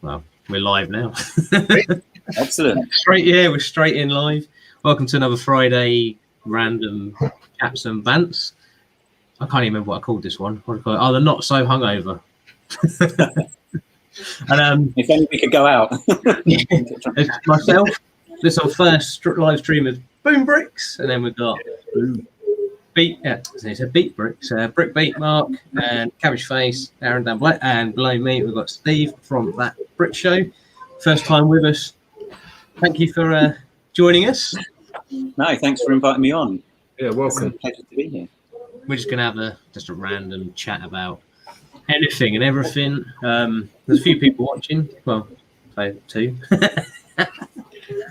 Well, we're live now. Excellent. We're straight in live. Welcome to another Friday random Chatz'N'Bantz. I can't even remember what I called this one. What do I call it? Oh, the not so hungover. And if only we could go out. it's myself. This is our first live stream of Boom Bricks, and then we've got Beat. It's a Beat Bricks, Brick Beat Mark, and Cabbage Face, Aaron down below, and below me we've got Steve from That Brick Show. First time with us. Thank you for joining us. No, thanks for inviting me on. Yeah, welcome. It's a pleasure to be here. We're just gonna have just a random chat about anything and everything. There's a few people watching. Well, say two.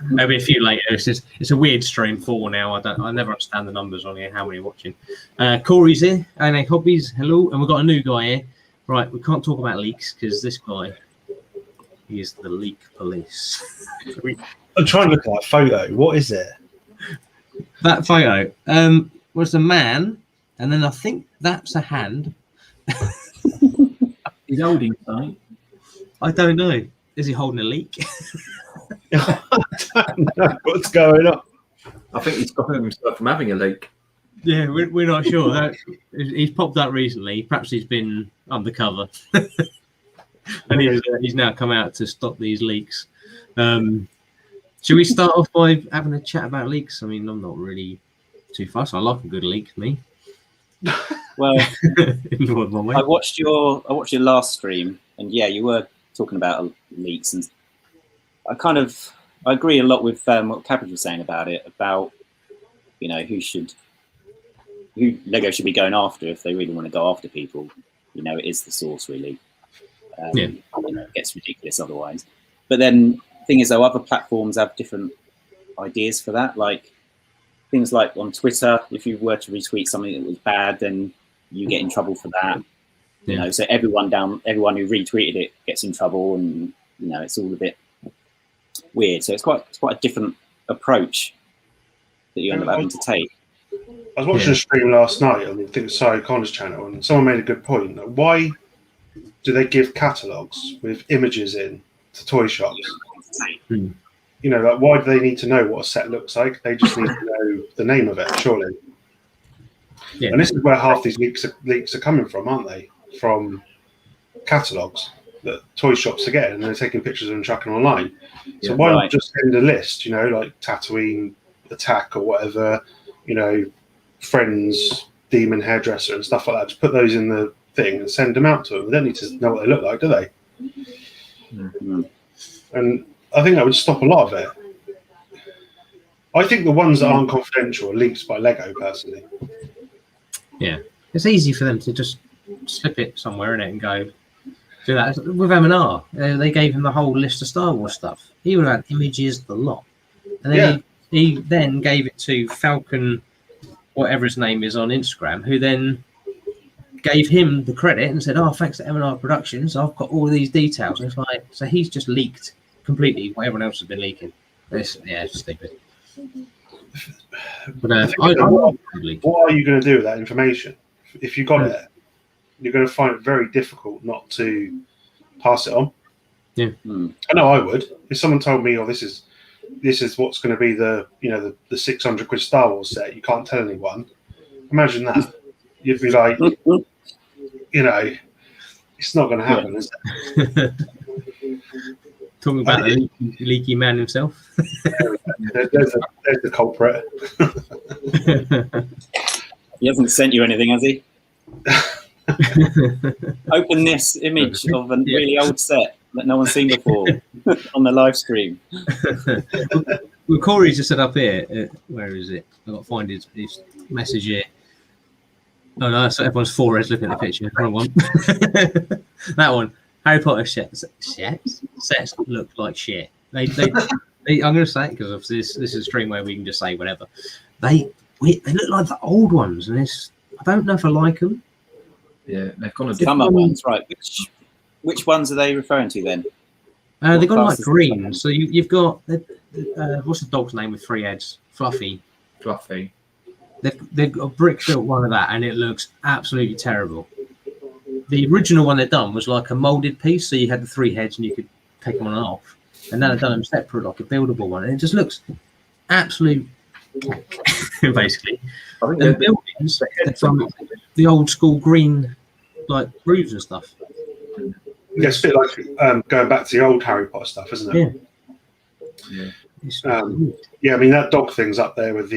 Maybe a few later. It's a weird stream. 4 now. I never understand the numbers on here. How many are watching? Corey's here. And Hobbies. Hello. And we've got a new guy here. Right. We can't talk about leaks because this guy, he is the leak police. I'm trying to look at that photo. What is it? That photo was a man, and then I think that's a hand. He's holding something. I don't know. Is he holding a leak? I don't know what's going on. I think he's stopping himself from having a leak. Yeah, we're not sure. He's popped out recently. Perhaps he's been undercover. And he's now come out to stop these leaks. Should we start off by having a chat about leaks? I mean, I'm not really too fussed. I like a good leak, me. Well, In more than one way. I watched your last stream, and yeah, you were talking about leaks, and I agree a lot with what Cabbage was saying about it, about who Lego should be going after if they really want to go after people. It is the source really. It gets ridiculous otherwise. But then the thing is, though, other platforms have different ideas for that. Like things like on Twitter, if you were to retweet something that was bad, then you get in trouble for that. So everyone who retweeted it gets in trouble, and it's all a bit weird. So it's quite a different approach that you end up having to take. I was watching a stream last night on I think it's Sarah Connor's channel, and someone made a good point. Why do they give catalogues with images in to toy shops? Why do they need to know what a set looks like? They just need to know the name of it, surely. Yeah. And this is where half these leaks are coming from, aren't they? From catalogues that toy shops are getting, and they're taking pictures and chucking online. So why not just send a list, like Tatooine Attack or whatever, Friends, Demon Hairdresser and stuff like that. Just put those in the thing and send them out to them. They don't need to know what they look like, do they? Mm-hmm. And I think that would stop a lot of it. I think the ones that aren't confidential are leaked by Lego, personally. Yeah, it's easy for them to just slip it somewhere in it and go do that. With M&R, they gave him the whole list of Star Wars stuff. He would have had images, the lot. And then he then gave it to Falcon, whatever his name is on Instagram, who then gave him the credit and said, "Oh, thanks to M&R Productions, I've got all these details." And it's like, so he's just leaked completely what everyone else has been leaking. It's stupid. But what are you going to do with that information? If you got it, you're going to find it very difficult not to pass it on. Yeah, I know I would. If someone told me, "Oh, this is what's going to be the the 600 quid Star Wars set," you can't tell anyone. Imagine that. You'd be like, it's not going to happen, is it? Talking about the leaky man himself. There's the culprit. He hasn't sent you anything, has he? Open this image of a really old set that no one's seen before on the live stream. Well, Corey's just set up here. Where is it? I've got to find his message here. Oh no, so everyone's foreheads looking at the picture. Wrong one. That one. Harry Potter sets look like shit. They I'm going to say it because obviously this is a stream where we can just say whatever. They look like the old ones, and I don't know if I like them. Yeah, they've gone a summer ones, right? Which ones are they referring to then? They've got like green. So you've got what's the dog's name with 3 heads? Fluffy. They've got a brick built one of that, and it looks absolutely terrible. The original one they'd done was like a molded piece, so you had the 3 heads and you could take them on and off, and now they've done them separate, like a buildable one, and it just looks absolute basically. I think And buildings from the old school green, like roofs and stuff. Yeah, it's a bit like going back to the old Harry Potter stuff, isn't it? Yeah. I mean that dog thing's up there with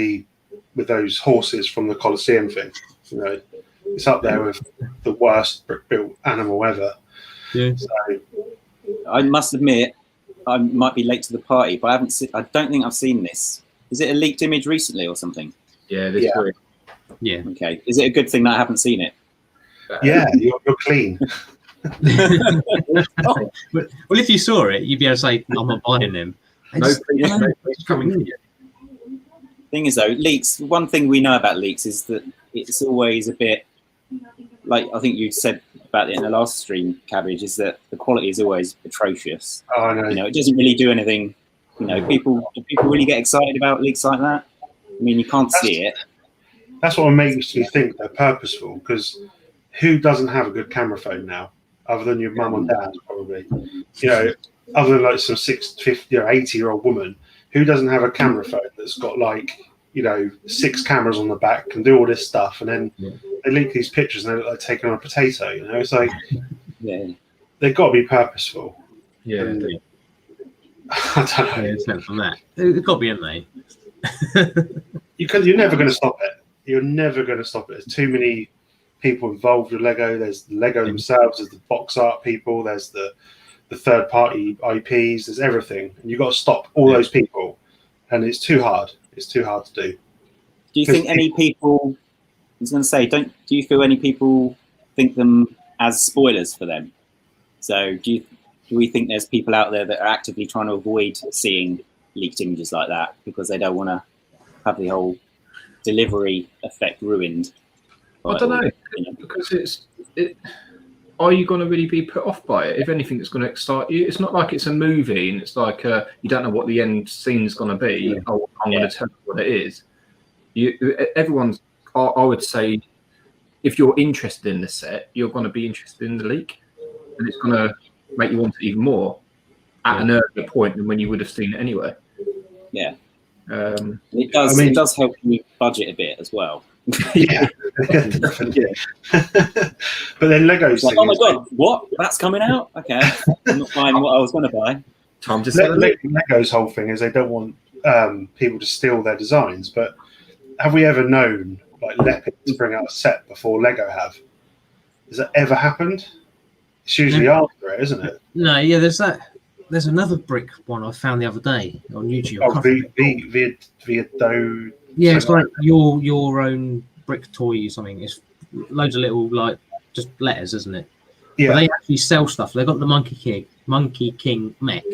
those horses from the Colosseum thing. You know, it's up there with the worst brick-built animal ever. Yeah. So, I must admit, I might be late to the party, but I don't think I've seen this. Is it a leaked image recently or something? Yeah, this week. Yeah. Okay. Is it a good thing that I haven't seen it? yeah, you're clean. Well, if you saw it, you'd be able to say, "I'm not buying them." It's coming. Thing is, though, leaks. One thing we know about leaks is that it's always a bit like I think you said about it in the last stream, Cabbage. Is that the quality is always atrocious. Oh, I know. You know, it doesn't really do anything. You know, do people really get excited about leaks like that? I mean, you can't see it. That's what makes me think they're purposeful, because who doesn't have a good camera phone now, other than your mum and dad, probably? You know, other than like some 50 or 80-year-old woman, who doesn't have a camera phone that's got like, you know, 6 cameras on the back, can do all this stuff, and then they leak these pictures and they look like taking on a potato. You know, it's like they've got to be purposeful. Yeah. And, I don't know. Yeah, it's meant from that. It's got to be in there. You're never going to stop it. You're never going to stop it. There's too many people involved with Lego. There's Lego themselves. There's the box art people. There's the third-party IPs. There's everything, and you've got to stop all those people. And it's too hard. It's too hard to do. Do you think any people? I was going to say, do you feel any people think them as spoilers for them? So do we think there's people out there that are actively trying to avoid seeing leaked images like that because they don't want to have the whole delivery effect ruined? I don't know, because are you going to really be put off by it? If anything, it's going to excite you. It's not like it's a movie and it's like you don't know what the end scene is going to be. Oh, I'm going to tell you what it is. Everyone's. I would say, if you're interested in the set, you're going to be interested in the leak, and it's going to make you want it even more at an earlier point than when you would have seen it anyway. Yeah. It does. It does help you budget a bit as well. Yeah, definitely. But then Lego's like, oh my god, what? That's coming out? Okay, I'm not buying what I was going to buy. Tom just Lego's whole thing is they don't want people to steal their designs. But have we ever known like Leopard to bring out a set before Lego have? Has that ever happened? It's usually after it, isn't it? No, yeah. There's another brick one I found the other day on YouTube. Yeah, it's like your own brick toy or something. It's loads of little like just letters, isn't it? Yeah. But they actually sell stuff. They've got the Monkey King mech,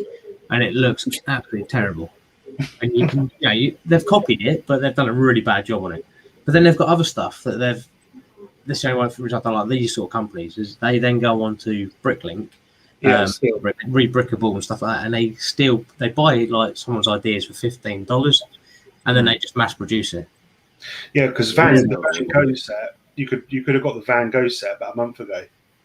and it looks absolutely terrible. And you can, they've copied it, but they've done a really bad job on it. But then they've got other stuff that they've. This is the only one for which I don't like these sort of companies is they then go on to Bricklink, rebrickable and stuff like that, and they buy like someone's ideas for $15, and then they just mass produce it. Yeah, because the Van Gogh set, you could have got the Van Gogh set about a month ago.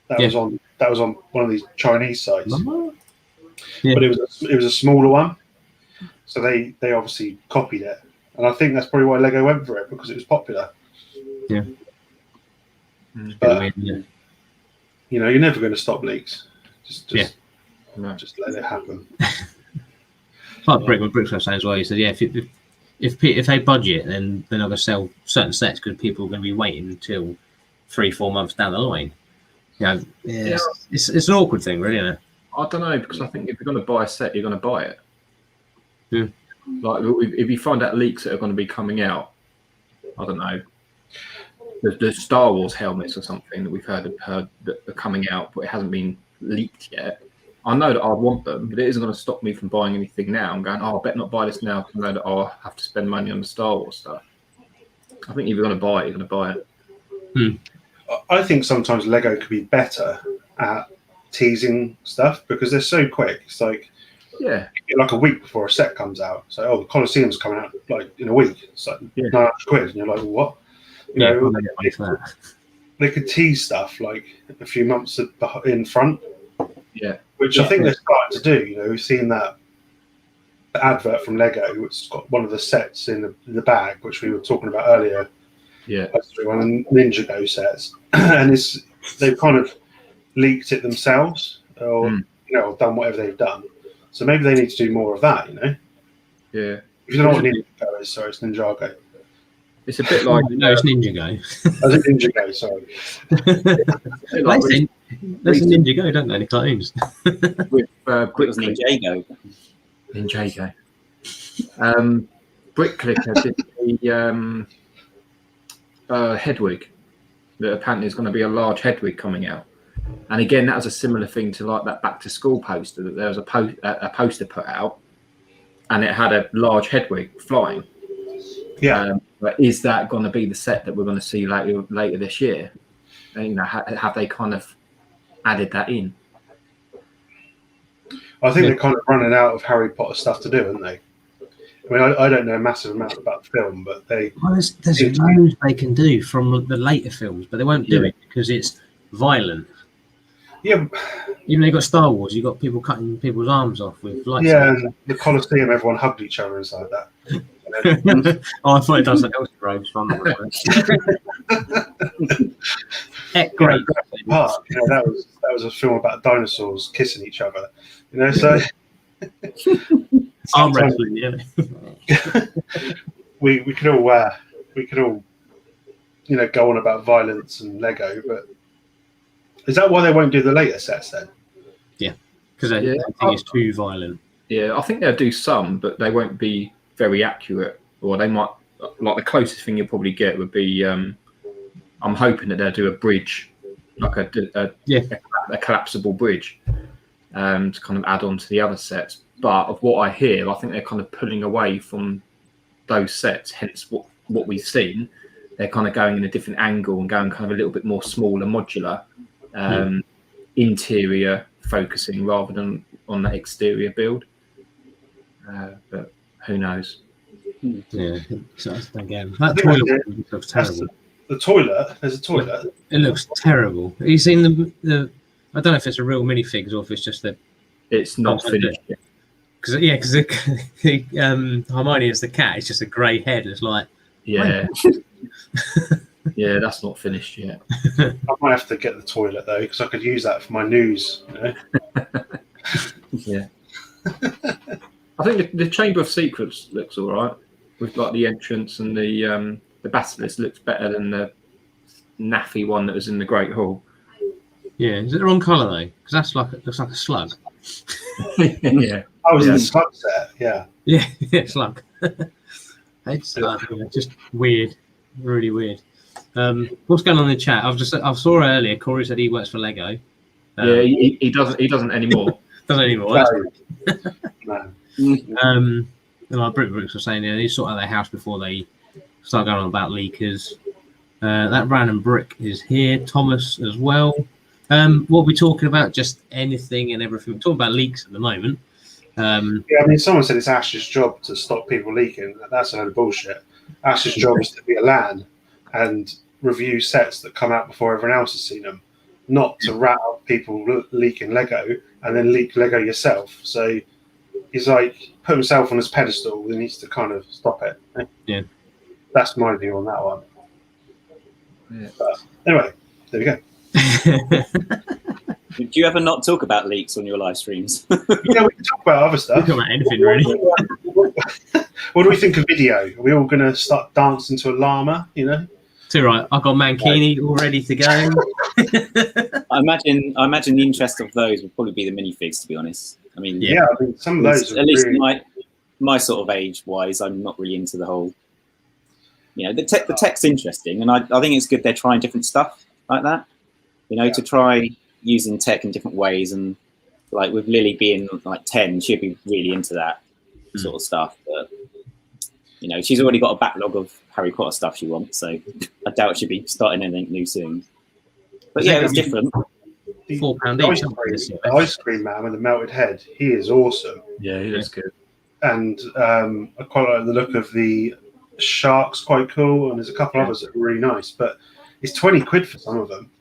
That was on one of these Chinese sites, but it was a smaller one, so they obviously copied it, and I think that's probably why Lego went for it, because it was popular. Yeah. But you're never going to stop leaks. Just let it happen. Like Brick was saying as well. He said, if they budget, then they're not going to sell certain sets because people are going to be waiting until 3-4 months down the line. It's an awkward thing, really, isn't it? I don't know, because I think if you're going to buy a set, you're going to buy it. Yeah. Like if you find out leaks that are going to be coming out, I don't know. The Star Wars helmets or something that we've heard that are coming out, but it hasn't been leaked yet. I know that I want them, but it isn't going to stop me from buying anything now. I'm going, I better not buy this now because I know that I'll have to spend money on the Star Wars stuff. I think if you're going to buy it, you're going to buy it. I think sometimes Lego could be better at teasing stuff because they're so quick. It's like, like a week before a set comes out. So, the Colosseum's coming out like in a week. It's like £900, and you're like, what? They could tease stuff like a few months in front. Yeah. which I think they're starting to do. You know, we've seen that advert from Lego, which has got one of the sets in the bag, which we were talking about earlier. Yeah, one of the Ninjago sets, and they've kind of leaked it themselves, or you know, done whatever they've done. So maybe they need to do more of that. You know. Yeah. If you don't know what Ninjago is, sorry, it's Ninjago. It's a bit like no, it's Ninjago. Oh, is it Ninjago? Sorry. There's a Ninjago, don't they? The cartoons. With Ninjago. Ninjago. Bricklicker did the Hedwig. That apparently is going to be a large Hedwig coming out. And again, that was a similar thing to like that back to school poster. That there was a poster put out, and it had a large Hedwig flying. Yeah. But is that going to be the set that we're going to see later this year? And, you know, have they kind of added that in? I think they're kind of running out of Harry Potter stuff to do, aren't they? I mean, I don't know a massive amount about the film, but there's loads they can do from the later films, but they won't do it because it's violent. Yeah. Even though you've got Star Wars, you've got people cutting people's arms off with lightsabers. Yeah, and the Colosseum, everyone hugged each other inside that. Oh, I thought it does the Elsa Groves one. Great part. You know, that was a film about dinosaurs kissing each other. You know, so arm wrestling, yeah. we could all you know, go on about violence and Lego, but is that why they won't do the later sets then? Yeah, because I think it's too violent. Yeah, I think they'll do some, but they won't be very accurate, or they might, like the closest thing you'll probably get would be I'm hoping that they'll do a bridge, like a collapsible bridge, to kind of add on to the other sets. But of what I hear, I think they're kind of pulling away from those sets, hence what we've seen. They're kind of going in a different angle and going kind of a little bit more smaller, modular, interior focusing rather than on that exterior build. But who knows? Yeah, so again, that toilet looks terrible. The toilet, there's a toilet. It looks terrible. Have you seen the? I don't know if it's a real minifig or if it's just a. It's not finished yet. Because Hermione is the cat. It's just a grey head. It's like yeah, that's not finished yet. I might have to get the toilet though, because I could use that for my news. You know? Yeah. I think the Chamber of Secrets looks all right, with like the entrance, and the basilisk looks better than the naffy one that was in the Great Hall. Yeah, is it the wrong colour though? Because looks like a slug. Yeah. I was in the slug set. Yeah. Yeah, slug. It's just weird, really weird. What's going on in the chat? I saw earlier. Corey said he works for Lego. Yeah, he doesn't anymore. Doesn't anymore. No. And like Brooks was saying, they sort out their house before they start going on about leakers. That random brick is here. Thomas as well. What we're talking about, just anything and everything. We're talking about leaks at the moment. Yeah, I mean, someone said it's Ash's job to stop people leaking. That's a load of bullshit. Ash's job is to be a LAN and review sets that come out before everyone else has seen them, not to rat out people leaking Lego and then leak Lego yourself. So he's like put himself on his pedestal. He needs to kind of stop it. Yeah, that's my view on that one. Yeah. But anyway, there we go. Do you ever not talk about leaks on your live streams? Yeah, we can talk about other stuff. We can talk about anything, really. What do we think of video? Are we all going to start dancing to a llama, you know? It's all right. I've got Mankini all ready to go. I imagine the interest of those would probably be the minifigs, to be honest. I mean, yeah, I mean, some of those are at least really... my sort of age-wise, I'm not really into the whole, you know, the tech's interesting, and I think it's good they're trying different stuff like that, you know, to try using tech in different ways. And like with Lily being like 10, she'd be really into that sort of stuff. But you know, she's already got a backlog of Harry Potter stuff she wants, so I doubt she'll be starting anything new soon. But yeah, it's different. £4 each. The ice cream man with the melted head, he is awesome. Yeah, he looks good. And I quite like the look of the sharks, quite cool. And there's a couple others that are really nice, but it's £20 for some of them.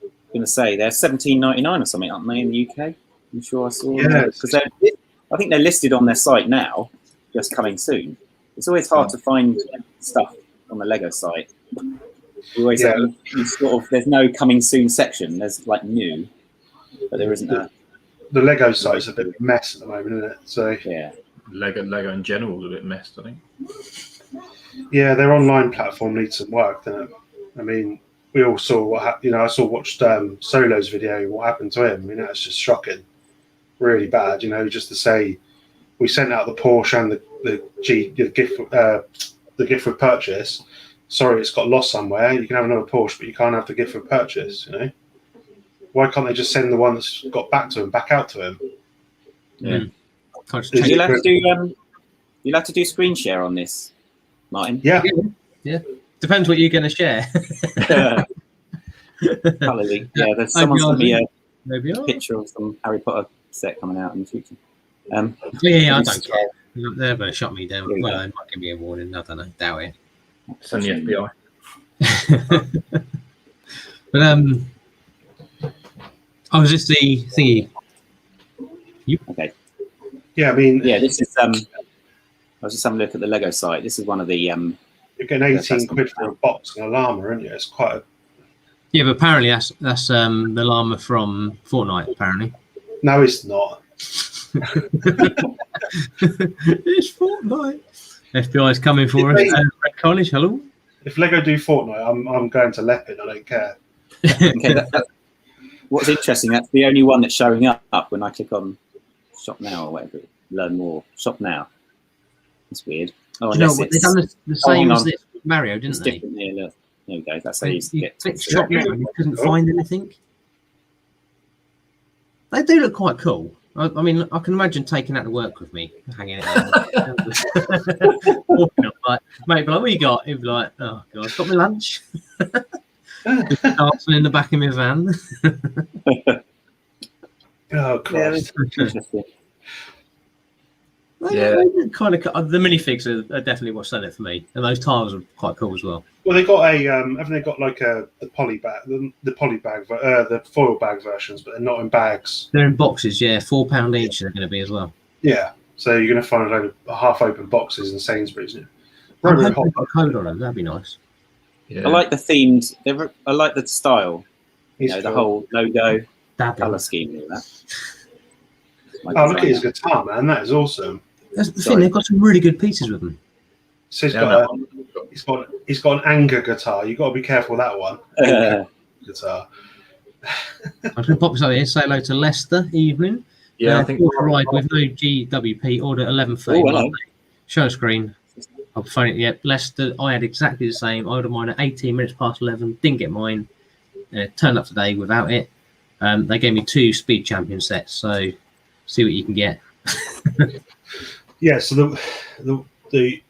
I'm going to say they're $17.99 or something, aren't they, in the UK? I'm sure I saw. Yeah, because I think they're listed on their site now, just coming soon. It's always hard to find stuff on the Lego site. You always you sort of, there's no coming soon section. There's like new, but there isn't a. The Lego site's a bit of a mess at the moment, isn't it? So yeah, Lego in general is a bit messed, I think. Yeah, their online platform needs some work, doesn't it? I mean, we all saw what happened. I watched Solo's video. What happened to him? I mean, that's just shocking, really bad. Just to say, we sent out the Porsche and the gift of purchase. Sorry, it's got lost somewhere. You can have another Porsche, but you can't have the gift of purchase. Why can't they just send the one that's got back to him back out to him? Yeah. You'll have to do screen share on this, Martin. Yeah. Depends what you're going to share. Probably. Yeah, there's someone sent me a picture of some Harry Potter set coming out in the future. I don't care. They're going to shut me down. Well, they might give me a warning. I don't know. Doubt it. Send the FBI. But was this the thingy? Okay. Yeah, I mean, this is I was just having a look at the Lego site. This is one of the you're getting 18 quid for a box and a llama, aren't you? It's quite a... Yeah, but apparently that's the llama from Fortnite. Apparently. No, it's not. It's Fortnite. FBI's coming for us. Red College, hello. If Lego do Fortnite, I'm going to Leopard. I don't care. Okay, what's interesting, that's the only one that's showing up when I click on shop now or whatever. Learn more. Shop now. That's weird. Oh, They've done the same as this Mario, didn't they? Yeah, look. There we go. That's how you get to shop now and you couldn't find anything. They do look quite cool. I mean, I can imagine taking that to work with me, hanging it out. Walking up, like, mate, be like, what you got? He'd be like, oh, God, I've got my lunch. Dancing in the back of my van. Oh, Christ. Yeah. Kind of, the minifigs are definitely what's done it for me. And those tiles are quite cool as well. Well, they got haven't they got like the poly bag, the foil bag versions, but they're not in bags. They're in boxes, yeah. £4 each they're going to be as well. Yeah, so you're going to find a load of half-open boxes in Sainsbury's. Yeah. I'd put a code on them. That'd be nice. Yeah. I like the themed. I like the style. The whole logo, colour scheme, and all that. Oh, look at his guitar, man! That is awesome. That's the thing. They've got some really good pieces with them. So he's got an anger guitar. You've got to be careful with that one. Guitar. I'm going to pop this over here. Say hello to Leicester. Evening. Yeah, I think ride with no GWP. Order 11:30. Show screen. I'll phone it. Yep, Leicester. I had exactly the same. I ordered mine at 18 minutes past 11. Didn't get mine. Turned up today without it. They gave me 2 Speed Champion sets. So see what you can get. Yeah. So the I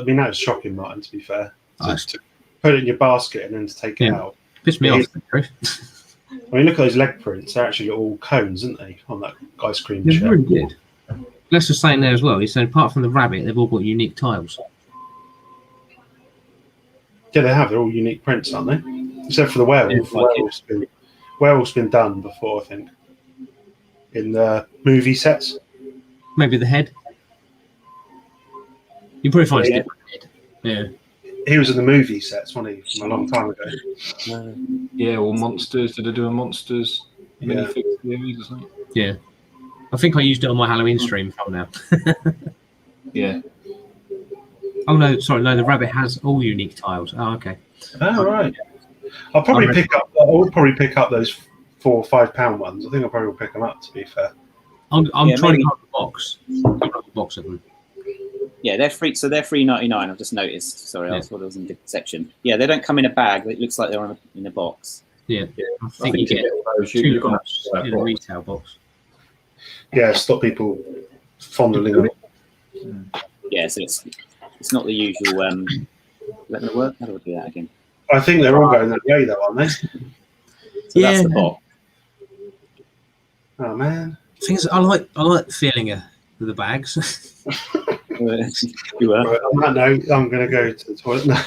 mean, that was shocking, Martin. To be fair, to put it in your basket and then to take it out. Pissed me off. I mean, look at those leg prints. They're actually all cones, aren't they, on that ice cream They're chair? really good. Let's just say in there as well. He said, apart from the rabbit, they've all got unique tiles. Yeah, they have. They're all unique prints, aren't they? Except for the werewolf. Yeah, Werewolf's been done before, I think, in the movie sets. Maybe the head. You probably find it. Yeah. He was in the movie sets, wasn't he, from a long time ago? Yeah, or Monsters. Did they do a Monsters minifig series or something? Yeah. I think I used it on my Halloween stream from now. Yeah. Oh, no, sorry. No, the rabbit has all unique tiles. Oh, okay. Oh, right. I'll probably pick up those £4 or £5 ones. I think I'll probably pick them up, to be fair. I'm trying to get the box. The box of them. Yeah, they're free. So they're $3.99. I've just noticed. Sorry, I thought it was in a different section. Yeah, they don't come in a bag. It looks like they're in a box. Yeah. I think you get those. You're in a retail box. Yeah, stop people fondling them. Yeah, so it's not the usual. Let me work. How do I do that again? I think they're all going that way, though, aren't they? So that's the box. Oh man. Things I like the feeling of the bags. You were. Right, on that note, I'm going to go to the toilet now.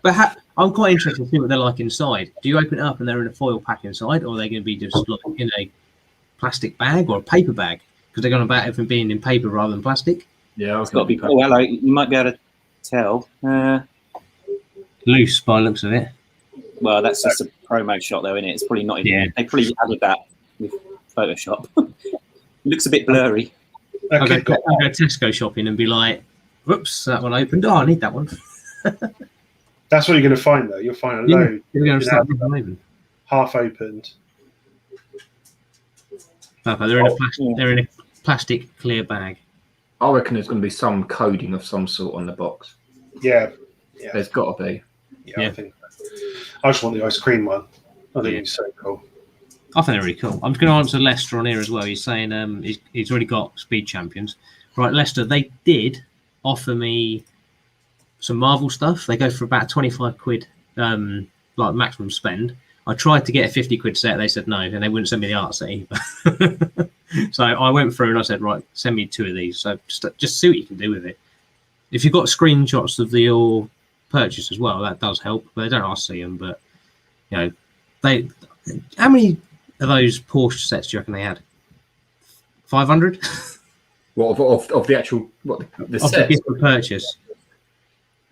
But I'm quite interested to see what they're like inside. Do you open it up and they're in a foil pack inside, or are they going to be just like in a plastic bag or a paper bag? Because they're going about everything being in paper rather than plastic. Yeah, It's got to be cool. Hello, you might be able to tell. Loose by the looks of it. Well, that's just a promo shot, though, isn't it? It's probably not even. Yeah. They probably added that with Photoshop. Looks a bit blurry. I'll go Tesco shopping and be like, whoops, that one opened. Oh, I need that one. That's what you're going to find, though. You'll find a load You're going to start moving. half opened. Okay, they're in a plastic clear bag. I reckon there's going to be some coding of some sort on the box. Yeah. There's got to be. Yeah, I think so. I just want the ice cream one. I think it's so cool. I think they're really cool. I'm just going to answer Lester on here as well. He's saying he's already got Speed Champions. Right, Lester, they did offer me some Marvel stuff. They go for about 25 quid, like maximum spend. I tried to get a 50 quid set. They said no, and they wouldn't send me the art set either. So I went through and I said, right, send me 2 of these. So just see what you can do with it. If you've got screenshots of your purchase as well, that does help. But they don't ask to see them. But you know, how many of those Porsche sets do you reckon they had? 500? What of the actual the set? The gift for purchase.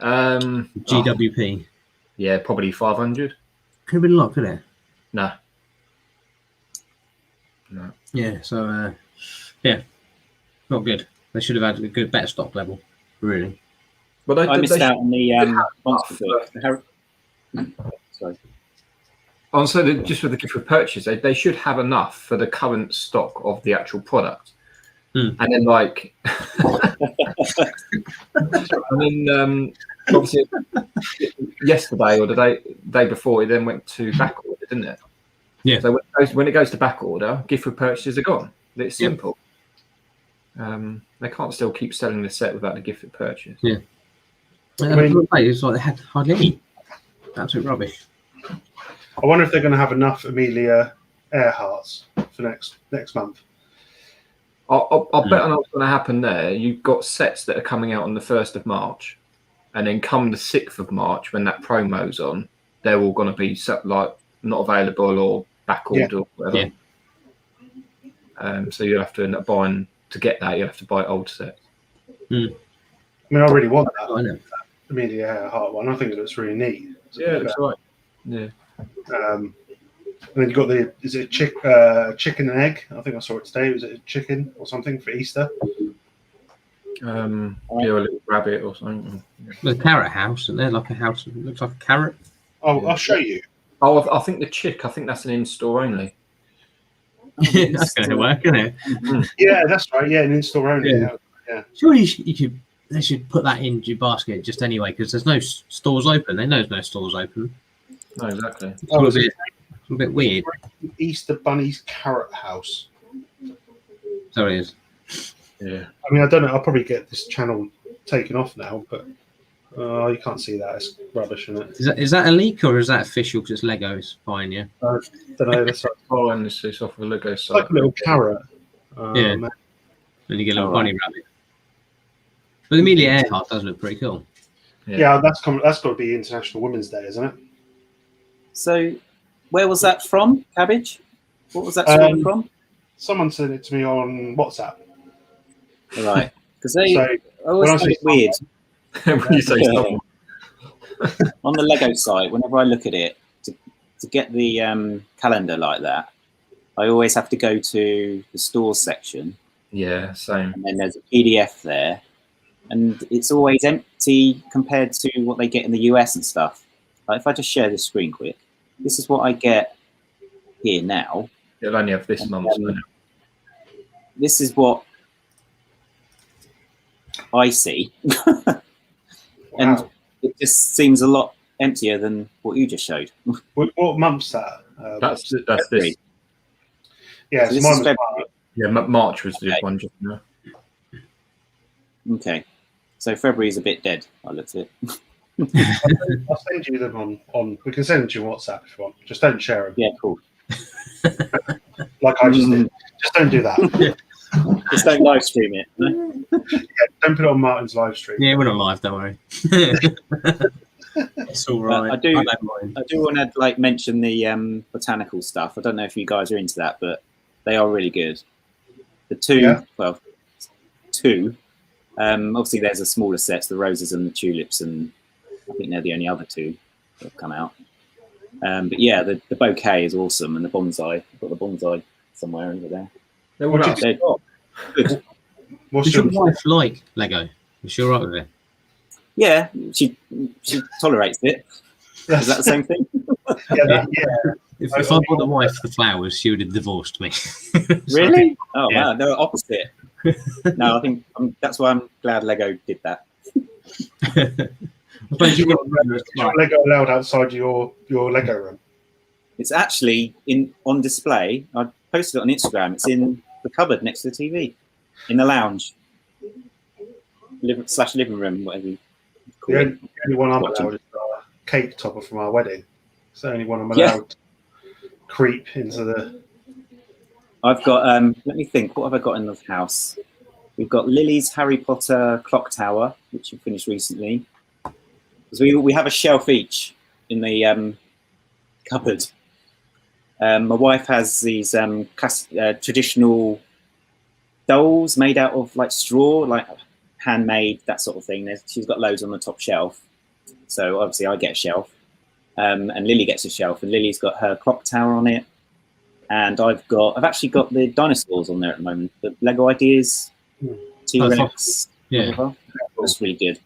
GWP. Yeah, probably 500. Could have been a lot, couldn't it? No. Yeah, so not good. They should have had a better stock level, really. Well, I missed out on the monster foot. Sorry. So just with the gift of purchase, they should have enough for the current stock of the actual product. And then obviously yesterday or the day before, it then went to back order, didn't it? Yeah. So when it goes to back order, gift for purchases are gone. It's simple. They can't still keep selling the set without the gift for purchase. Yeah. I mean, it's like they had hardly any. Absolute rubbish. I wonder if they're going to have enough Amelia Earharts for next month. I'll bet on what's going to happen there. You've got sets that are coming out on the 1st of March, and then come the 6th of March when that promo's on, they're all going to be like not available or back ordered or whatever. Yeah. So you'll have to end up buying to get that. You have to buy old sets. I mean, I really want that Amelia Earhart one. I think it looks really neat. That's right. Yeah. And then you got is it chicken and egg? I think I saw it today. Was it a chicken or something for Easter? A little rabbit or something. There's a carrot house, isn't there? Like a house that looks like a carrot. Oh, I'll show you. Oh, I think the chick. I think that's an in-store only. That's going to work, isn't it? Yeah, that's right. Yeah, an in-store only. Yeah. Surely they should put that in your basket just anyway, because there's no stores open. They know there's no stores open. No, exactly. It's a bit weird. Easter Bunny's Carrot House. So it is. Yeah. I mean, I don't know. I'll probably get this channel taken off now, but you can't see that. It's rubbish, isn't it? Is that a leak or is that official? Because it's Lego. It's fine, yeah. I don't know. That's following this is off of a Lego site. like a little carrot. Yeah. Man. Then you get a little bunny rabbit. But Amelia Earhart does look pretty cool. Yeah, that's got to be International Women's Day, isn't it? So, where was that from, Cabbage? What was that screen from? Someone sent it to me on WhatsApp. Right, because I always find it weird. When you say something. On the Lego site, whenever I look at it, to get the calendar like that, I always have to go to the stores section. Yeah, same. And then there's a PDF there, and it's always empty compared to what they get in the US and stuff. Like if I just share this screen quick, this is what I get here now. It'll only have this month's. This is what I see. And it just seems a lot emptier than what you just showed. What month's that? That's this. Yeah, so this is February. Yeah, March was the one just now. Okay, so February is a bit dead. I looked at it. I'll send you them on. We can send them to you on WhatsApp if you want. Just don't share them. Yeah, cool. Like I just did. Just don't do that. Just don't live stream it. No? Yeah, don't put it on Martin's live stream. Yeah, we're not live, don't worry. It's all right. I do don't mind. I do want to like mention the botanical stuff. I don't know if you guys are into that, but they are really good. The two, two. Obviously, there's a smaller set, the roses and the tulips, and I think they're the only other two that have come out. But yeah, the bouquet is awesome, and the bonsai. I've got the bonsai somewhere over there. They're all What They're good. Does your wife like Lego? Is she all right with it? Yeah, she tolerates it. Is that the same thing? Yeah. If I bought the wife the flowers, she would have divorced me. Really? Oh yeah. wow, they're opposite. No, I think that's why I'm glad Lego did that. But you got Is your Lego allowed outside your Lego room? It's actually on display. I posted it on Instagram. It's in the cupboard next to the TV, in the lounge, living room, whatever you call The it. only one I'm Watching. allowed is our cake topper from our wedding. It's the only one I'm allowed to creep into the. I've got. Let me think. What have I got in the house? We've got Lily's Harry Potter clock tower, which we finished recently. Because we have a shelf each in the cupboard. My wife has these traditional dolls made out of like straw, like handmade, that sort of thing. She's got loads on the top shelf. So obviously I get a shelf, and Lily gets a shelf, and Lily's got her clock tower on it. And I've actually got the dinosaurs on there at the moment. The Lego Ideas, T-Rex. Yeah. That's really good.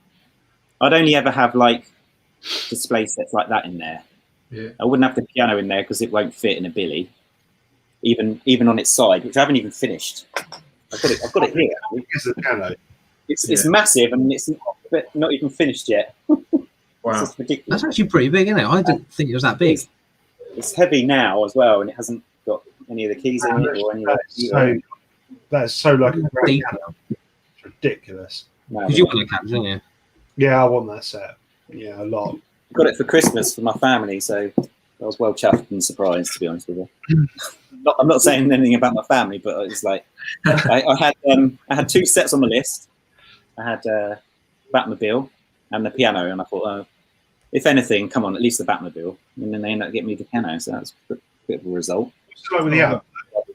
I'd only ever have like display sets like that in there. Yeah. I wouldn't have the piano in there because it won't fit in a billy, even on its side, which I haven't even finished. I've got it here. It's the piano. It's massive and it's not even finished yet. Wow. It's ridiculous. That's actually pretty big, isn't it? I didn't think it was that big. It's heavy now as well, and it hasn't got any of the keys in it or any of the. That is so like a grand Deep. piano. It's ridiculous. Because you want the cabs, didn't you? Yeah, I want that set. Yeah, a lot. Got it for Christmas for my family, so I was well chuffed and surprised, to be honest with you. I'm not saying anything about my family, but it's like I had two sets on the list. I had Batmobile and the piano, and I thought, if anything, come on, at least the Batmobile. And then they ended up getting me the piano, so that's a bit of a result. What's it like with the app?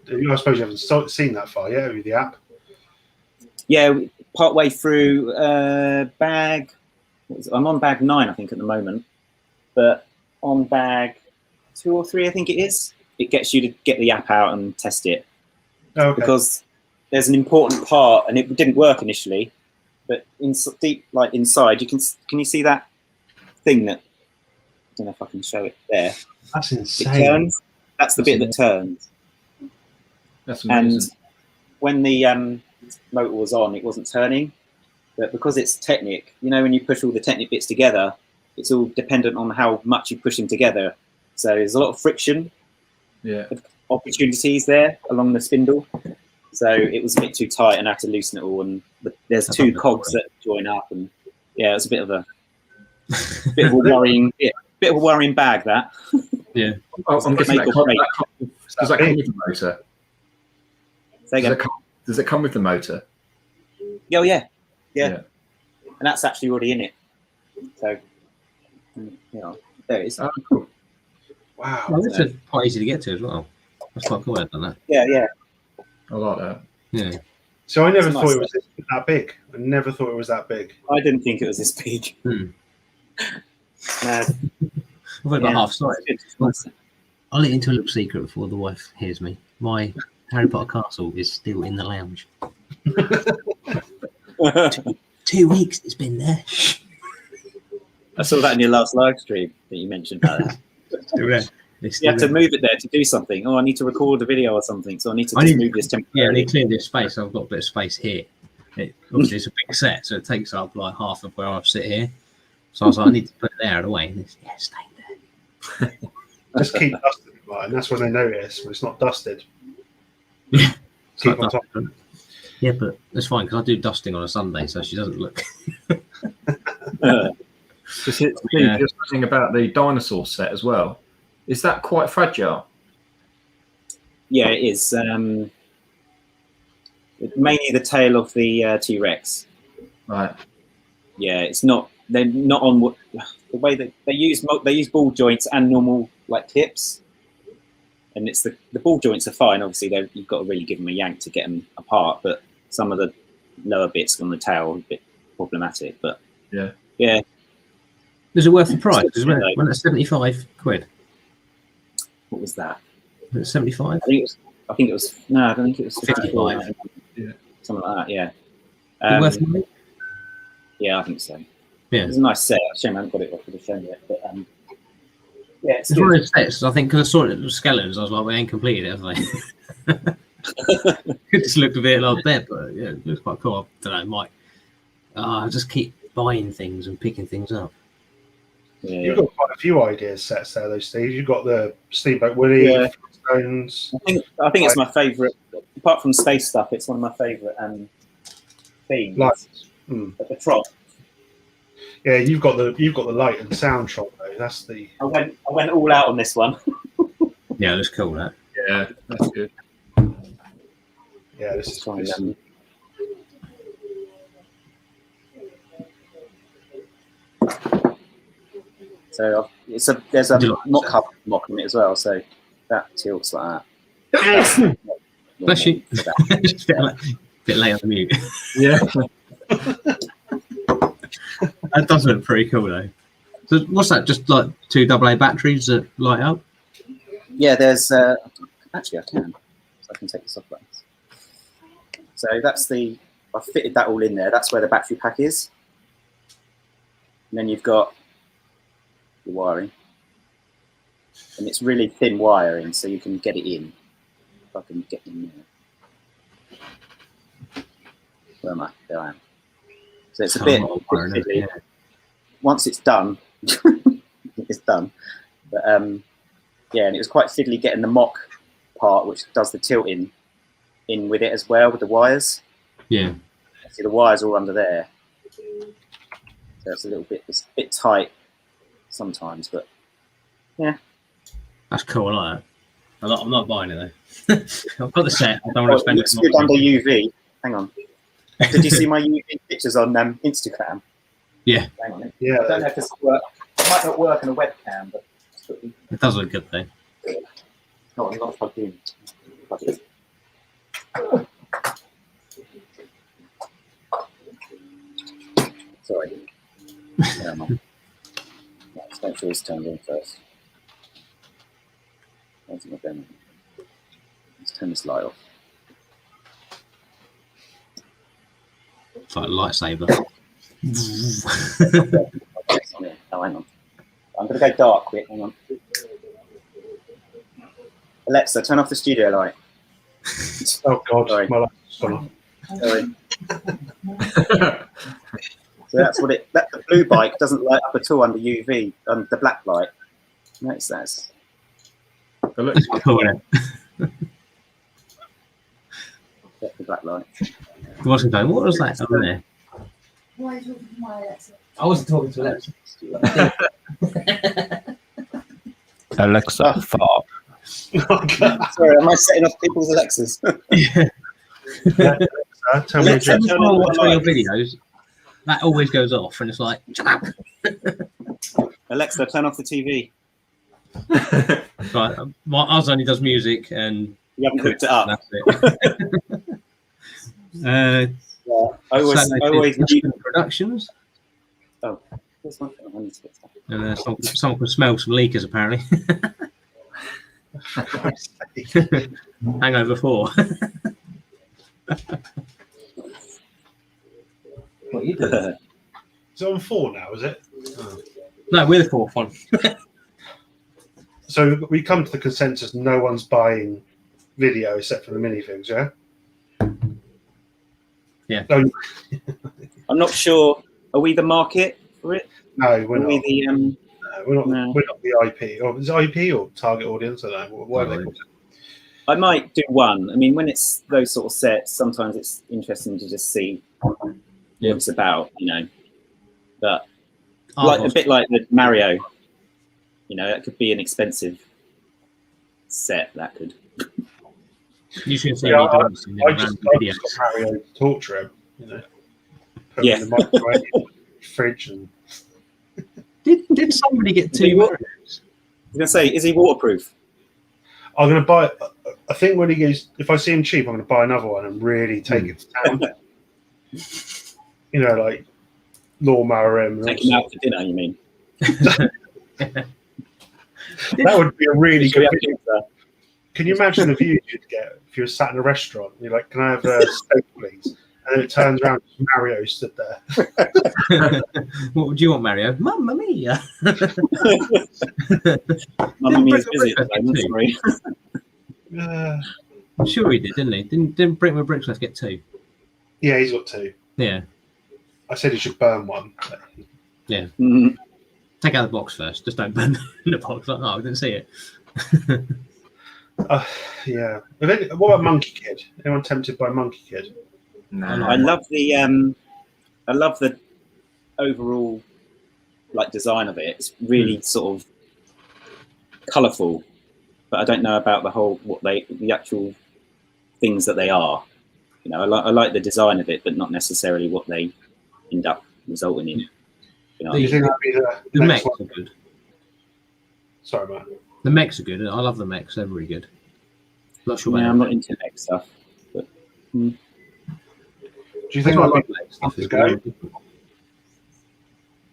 I suppose you haven't seen that far yet with the app. Yeah, partway through bag. I'm on bag 9, I think, at the moment. But on bag 2 or 3, I think it is, it gets you to get the app out and test it. Oh, okay. Because there's an important part, and it didn't work initially, but deep, like inside, can you see that thing that, I don't know if I can show it there. That's It insane. turns. That's the bit that turns. That's And amazing. when the motor was on, it wasn't turning. But because it's Technic, when you push all the Technic bits together, it's all dependent on how much you push them together. So there's a lot of friction opportunities there along the spindle. So it was a bit too tight and I had to loosen it all. And there's 2 cogs that join up, and yeah, it's a bit of a worrying bag, that. Yeah. Oh, I'm guessing Make or does break. that come with the motor? Say again. Does it come with the motor? Oh yeah. Yeah. And that's actually already in it. So there it is. Oh, cool. Wow. Well, it's quite easy to get to as well. That's quite cool, I've done that. Yeah. I like that. Yeah. So I never It's a thought nice it was that big. I never thought it was that big. I didn't think it was this big. I've only got half size. Nice. I'll let into a little secret before the wife hears me. My Harry Potter castle is still in the lounge. 2 weeks it's been there. I saw that in your last live stream that you mentioned about that. Still there. You have to move it there to do something. Oh, I need to record a video or something, so I need to move this Yeah, temporarily. they cleared this space. I've got a bit of space here. Obviously, it's a big set, so it takes up like half of where I sit here. So I was like, I need to put it there out of the way. And stay there. Just keep dusting it, right? And that's when they notice when it's not dusted. Yeah. Keep on top. Yeah, but it's fine because I do dusting on a Sunday, so she doesn't look. Just saying about the dinosaur set as well. Is that quite fragile? Yeah, it is. Mainly the tail of the T-Rex. Right. Yeah, it's not. They're not on. the way that they use ball joints and normal like tips, and it's the ball joints are fine. Obviously, you've got to really give them a yank to get them apart, but some of the lower bits on the tail are a bit problematic. But yeah. Is it worth the price? Because when it's 75 quid. What was that? Was it 75? I think it was. No, I don't think it was 55. Yeah, something like that. Yeah. Is it worth money? Yeah, I think so. Yeah, it's a nice set. Shame I haven't got it off of the phone yet, but yeah, it's one of those sets. I think because I saw it with skeletons, I was like, we ain't completed it, have they? It just looked a bit like that, but yeah, it looks quite cool. I don't know, Mike. I just keep buying things and picking things up. Yeah. You've got quite a few ideas sets there, though, Steve. You've got the Steamboat Willie, Stones. I think it's my favourite. Apart from space stuff, it's one of my favourite themes. At the Tron. Yeah, you've got the light and sound Tron though. That's the. I went all out on this one. Yeah, that's cool. That. Yeah, that's good. Yeah, this is fine. So there's a mock in it as well, so that tilts like that. Bless you. Just a bit late on the mute. Yeah. That does look pretty cool though. So what's that? Just like 2 AA batteries that light up? Yeah, there's actually I can. So I can take this off like this. So I've fitted that all in there. That's where the battery pack is. And then you've got the wiring. And it's really thin wiring, so you can get it in. If I can get in there. Where am I? There I am. So it's a bit fiddly. Yeah. Once it's done, it's done. But yeah, and it was quite fiddly getting the mock part, which does the tilting, in with it as well, with the wires. Yeah. See, the wires are all under there. So it's a bit tight sometimes, but yeah. That's cool, I like that. I'm not buying it though. I've got the set. I don't want to spend it. Looks good under UV. Hang on. Did you see my UV pictures on Instagram? Yeah. Hang on. Yeah. I don't know if this will work. It might not work on a webcam, but it does look good though. Oh, I'm not plugged in. Sorry. Let's make sure it's turned on first. Let's turn this light off. It's like a lightsaber. Oh, hang on. I'm going to go dark quick. Hang on. Alexa, turn off the studio light. Oh, God. Sorry. My light's gone off. Sorry. So that's what the blue bike doesn't light up at all under UV, the black light. Notice that. It looks cool. Get the black light. What was that over there? Why are you talking to my Alexa? I wasn't talking to Alexa. Alexa, fart. Sorry, am I setting off people's Alexas? Yeah. Tell me Every time I watch all your videos, that always goes off, and it's like, shut up. Alexa, turn off the TV. Right, ours only does music, and you haven't hooked it up. That's it. Yeah, I always Productions. Oh, there's one thing I need to get stuff. And someone can smell some leakers apparently. Hangover 4. What are you doing? It's on 4 now, is it? Oh. No, we're the 4th one. So we come to the consensus: no one's buying video except for the minifigs, yeah. Yeah. I'm not sure. Are we the market for it? No, we're not. We the, we're not. No. We're not the IP. Or is it IP or target audience? I don't know. What are they called? I might do one. I mean, when it's those sort of sets, sometimes it's interesting to just see what it's about, you know. But like a bit like the Mario, you know, that could be an expensive set. That could. You should see Yeah, I just got Mario to torture him, you know. Put him in the microwave, fridge, and Did somebody get 2 Marios? I was going to say, is he waterproof? I'm going to buy. I think when he goes, if I see him cheap, I'm going to buy another one and really take it to town. You know, like lawnmower him. Take him out for dinner, you mean? That would be a really good video. Can you imagine the view you'd get if you were sat in a restaurant and you're like, "Can I have a steak, please?" And then it turns around, Mario stood there. What would you want, Mario? Mamma mia! Mamma mia's busy at the moment, sorry. I'm sure he did, didn't he? Didn't Brickman Bricks get 2? Yeah, he's got 2. Yeah. I said he should burn one. Yeah. Mm. Take out the box first. Just don't burn the box. Like, I didn't see it. Yeah. What about Monkey Kid? Anyone tempted by Monkey Kid? No. I love the overall like design of it. It's really sort of colourful, but I don't know about the actual things that they are. You know, I like the design of it, but not necessarily what they end up resulting in. You know, Do you think that'd be The next mechs one? are good. Sorry, Matt. The mechs are good. I love the mechs. They're really good. Not sure about I'm not into mech stuff. But, Do you That's think why I that'd like be mech stuff. to It's go? very different.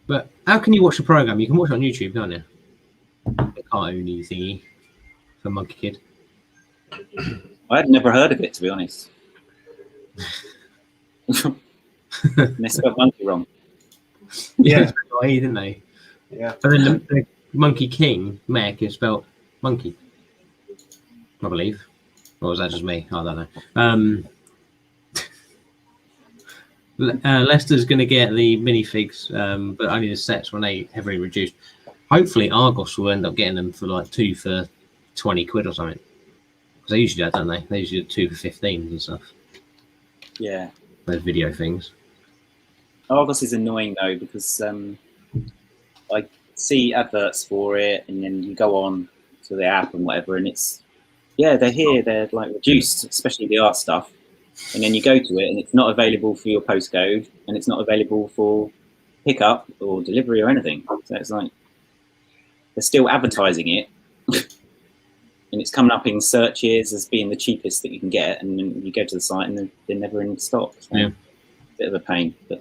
But how can you watch the program? You can watch it on YouTube, can't you? The cartoony thingy for Monkey Kid. I had never heard of it, to be honest. They spelled monkey wrong. Yeah, Yeah. it's spelled E, didn't they? Yeah. But then the Monkey King mech is spelled monkey, I believe. Or was that just me? I don't know. Leicester's going to get the minifigs, but only the sets when they heavily reduced. Hopefully, Argos will end up getting them for like 2 for 20 quid or something. Because they usually do, don't they? They usually do 2 for 15 and stuff. Yeah. Those video things. Argos is annoying though because I see adverts for it, and then you go on to the app and whatever, and they're here, they're like reduced, especially the art stuff, and then you go to it and it's not available for your postcode, and it's not available for pickup or delivery or anything. So it's like they're still advertising it, and it's coming up in searches as being the cheapest that you can get, and then you go to the site and they're never in stock. So Yeah. Bit of a pain, but.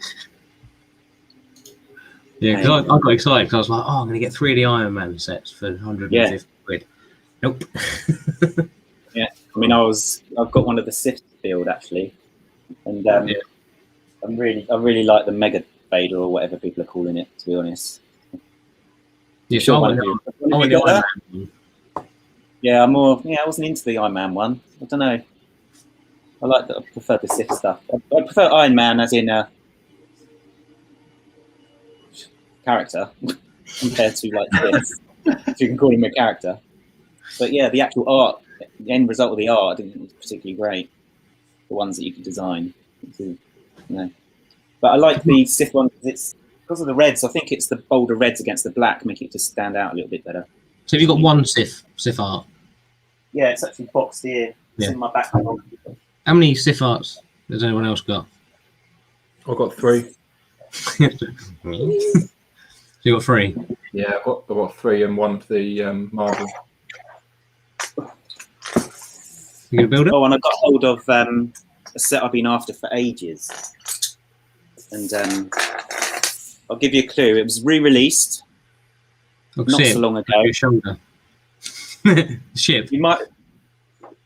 Yeah, because I got excited because I was like, I'm going to get 3 of the Iron Man sets for 150 quid. Nope. Yeah, I mean, I've got one of the Sith build actually, and I really like the Mega Vader or whatever people are calling it. To be honest, Yeah, Sure, so I one went of you- the you got Iron that? Man one. Yeah, I wasn't into the Iron Man one. I don't know. I prefer the Sith stuff. I prefer Iron Man as in a character compared to like this, if you can call him a character. But yeah, the actual art, the end result of the art, I didn't think was particularly great. The ones that you could design, you know. But I like the Sith one because it's because of the reds. I think it's the bolder reds against the black make it just stand out a little bit better. So have you got one Sith art? Yeah, it's actually boxed here. It's Yeah. in my background. How many Sith arts has anyone else got? I've got 3. So you got 3. Yeah, I've got 3 and 1 for the Marvel. You gonna build it? Oh, and I got hold of a set I've been after for ages. And I'll give you a clue. It was re-released not so long ago. Your shoulder. Ship. You might.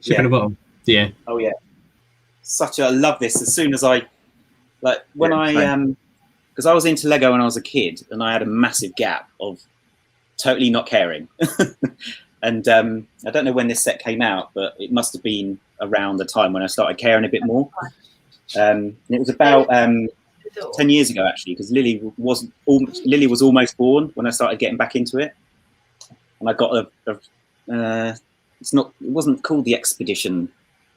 Ship in the bottom. Yeah. Oh yeah. I love this. As soon as I because I was into Lego when I was a kid, and I had a massive gap of totally not caring. And I don't know when this set came out, but it must have been around the time when I started caring a bit more. And it was about 10 years ago, actually, because Lily was almost born when I started getting back into it. And I got it wasn't called the Expedition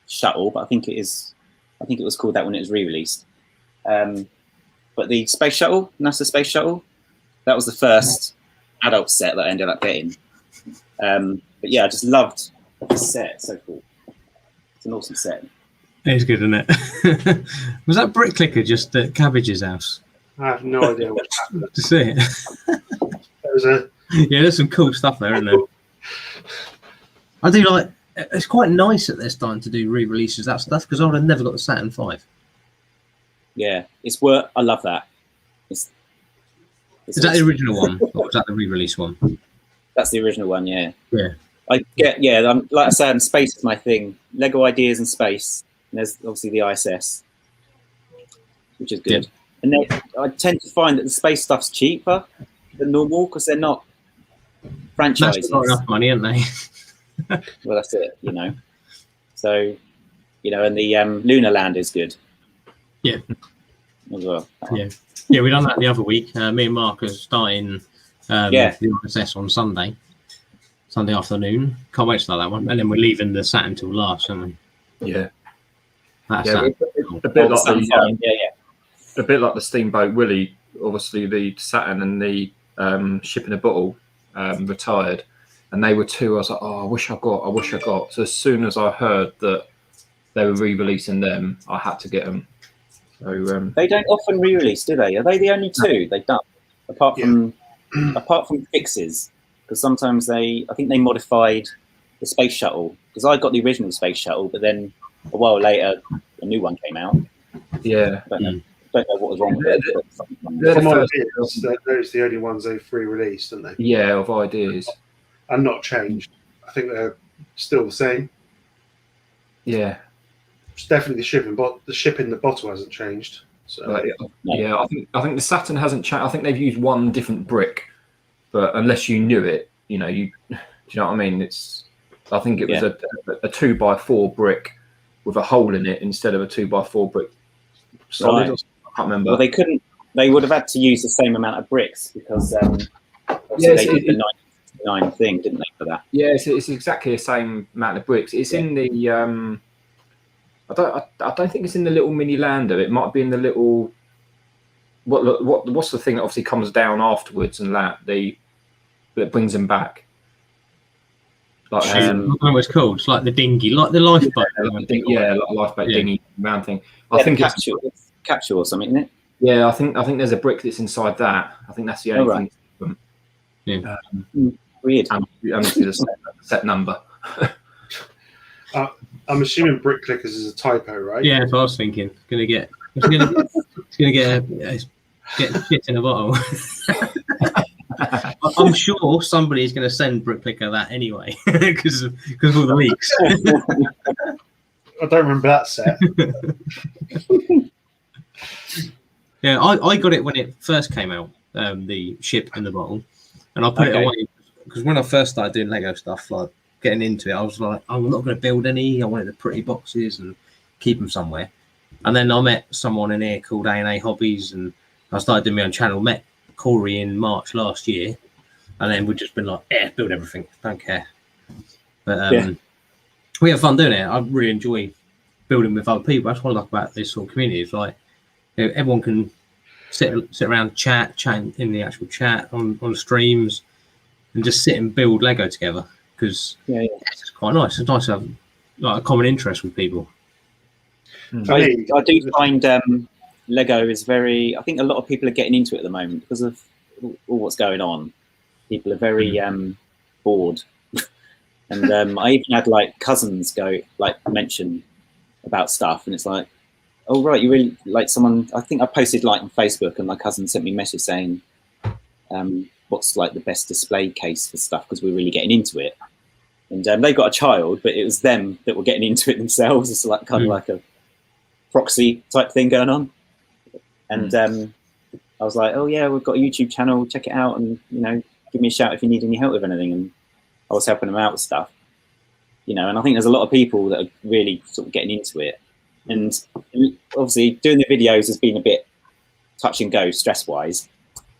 Shuttle, but I think it was called that when it was re-released. But the Space Shuttle, NASA Space Shuttle, that was the first adult set that I ended up getting. But yeah, I just loved this set. It's so cool. It's an awesome set. It's good, isn't it? Was that brick clicker just at Cabbage's house? I have no idea what's happening. To see it. There's some cool stuff there, isn't there? I do like. It's quite nice that they're starting to do re-releases of that stuff because I would have never got the Saturn V. Yeah, it's worth. I love that. Is that the original one, or was that the re-release one? That's the original one. Yeah. Yeah. I get. Yeah. Like I said, space is my thing. Lego ideas and space. And there's obviously the ISS, which is good. Yeah. And then I tend to find that the space stuff's cheaper than normal because they're not franchises. That's not enough money, aren't they? Well, that's it, So, and the Lunar Land is good. Yeah. As well. Yeah, we done that the other week. Me and Mark are starting the ISS on Sunday afternoon. Can't wait to start that one. And then we're leaving the Saturn till last, aren't we? Yeah. That's a bit like the Steamboat Willie. Obviously, the Saturn and the Ship in a Bottle retired. And they were two. I was like, I wish I got. So as soon as I heard that they were re-releasing them, I had to get them. So they don't often re-release, do they? Are they the only two they've done? Apart from fixes, because sometimes I think they modified the space shuttle. Because I got the original space shuttle, but then a while later a new one came out. Yeah. Don't know what was wrong with it. Those are the only ones they've re-released, aren't they? Yeah, of ideas. And not changed. I think they're still the same. Yeah, it's definitely the ship in the bottle hasn't changed. So yeah, I think the Saturn hasn't changed. I think they've used one different brick, but unless you knew it, do you know what I mean? I think it was a 2x4 brick with a hole in it instead of a 2x4 brick solid. Right. I can't remember. Well, they couldn't. They would have had to use the same amount of bricks because they did the 99 thing, didn't they, for that? Yeah, it's exactly the same amount of bricks. It's in the I don't think it's in the little mini lander. It might be in the little what's the thing that obviously comes down afterwards and that brings them back. Like I don't know what it's called. It's like the dinghy, like the lifeboat. Like a lifeboat dinghy round thing. I think it's capsule or something, isn't it? Yeah, I think there's a brick that's inside that. I think that's the only thing. Yeah. Weird. And the set number. I'm assuming brick clickers is a typo, right? Yeah, that's what I was thinking. It's gonna get shit in a bottle. I'm sure somebody is going to send brick clicker that anyway because of all the leaks. I don't remember that set. Yeah, I got it when it first came out, the ship in the bottle, and I put it away because when I first started doing Lego stuff, like getting into it, I was like, I'm not going to build any. I wanted the pretty boxes and keep them somewhere. And then I met someone in here called A&A Hobbies, and I started doing my own channel. Met Corey in March last year, and then we've just been like, build everything, don't care. But we have fun doing it. I really enjoy building with other people. That's what I like about this sort of community. It's like everyone can sit around, chat in the actual chat on streams, and just sit and build Lego together because it's quite nice. It's nice to have like a common interest with people. I do find Lego is very. I think a lot of people are getting into it at the moment because of all what's going on. People are very bored, and I even had like cousins mention about stuff, and it's like, oh right, you really like someone. I think I posted on Facebook, and my cousin sent me a message saying, what's like the best display case for stuff because we're really getting into it, and they've got a child, but it was them that were getting into it themselves. It's like kind of like a proxy type thing going on. And I was like, oh yeah, we've got a YouTube channel, check it out, and give me a shout if you need any help with anything. And I was helping them out with stuff, and I think there's a lot of people that are really sort of getting into it. And obviously doing the videos has been a bit touch and go stress wise,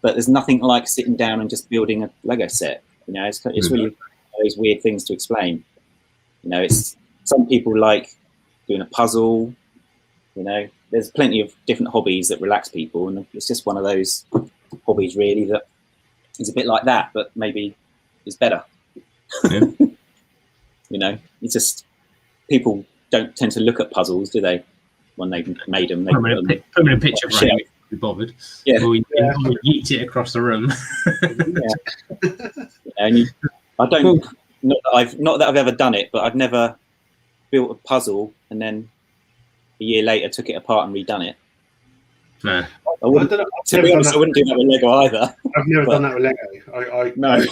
but there's nothing like sitting down and just building a Lego set. It's really one of those weird things to explain. It's some people like doing a puzzle. There's plenty of different hobbies that relax people, and it's just one of those hobbies really that is a bit like that, but maybe is better. Yeah. It's just people don't tend to look at puzzles, do they? When they've made them, put them in a picture frame. be bothered. Yeah. Or we yeet it across the room. And I don't. Not that I've ever done it, but I've never built a puzzle and then a year later took it apart and redone it. No. I wouldn't do that with Lego either. I've never done that with Lego. No.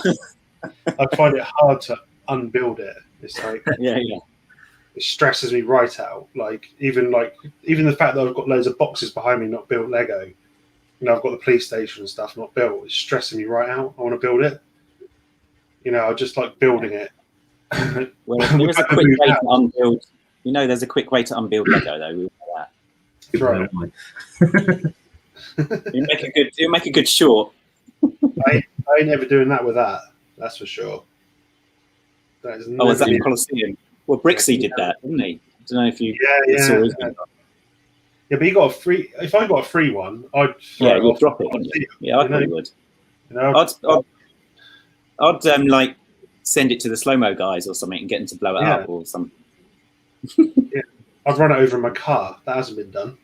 I find it hard to unbuild it. It's like it stresses me right out. Even the fact that I've got loads of boxes behind me not built Lego. I've got the police station and stuff not built. It's stressing me right out. I want to build it. I just like building it. Well, there's a quick way to unbuild. There's a quick way to unbuild Lego though. We know that. Right. You make a good short. I ain't never doing that with that. That's for sure. Was that in Colosseum? Well, Brixie did that, didn't he? I don't know if you saw his video. Yeah, but he got a free. If I got a free one, I'd you'd drop it. Wouldn't you? Yeah, I probably would. I'd like send it to the slow-mo guys or something and get them to blow it up or something. Yeah, I'd run it over in my car. That hasn't been done.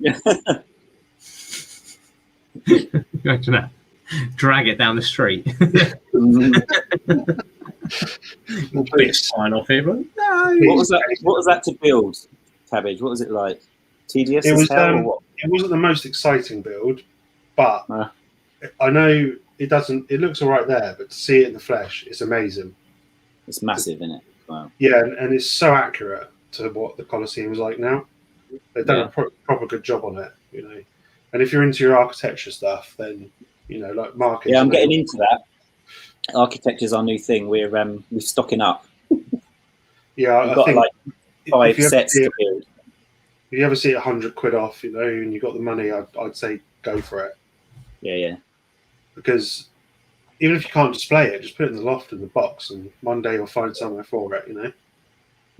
Imagine that. Drag it down the street. Bit sign off here, but no. What was that to build, Cabbage? What was it like? Tedious it was, as hell, or what? It wasn't the most exciting build, but I know it doesn't. It looks all right there, but to see it in the flesh, it's amazing. It's massive, isn't it? Wow. Yeah, and it's so accurate to what the Colosseum is like now. They've done a proper good job on it, And if you're into your architecture stuff, then like markets. Yeah, I'm getting into that. Architecture's our new thing. We're stocking up. Yeah, We've got like 5 sets to build. If you ever see £100 off, and you got the money, I'd say go for it. Yeah. Because even if you can't display it, just put it in the loft in the box, and one day you'll find somewhere for it.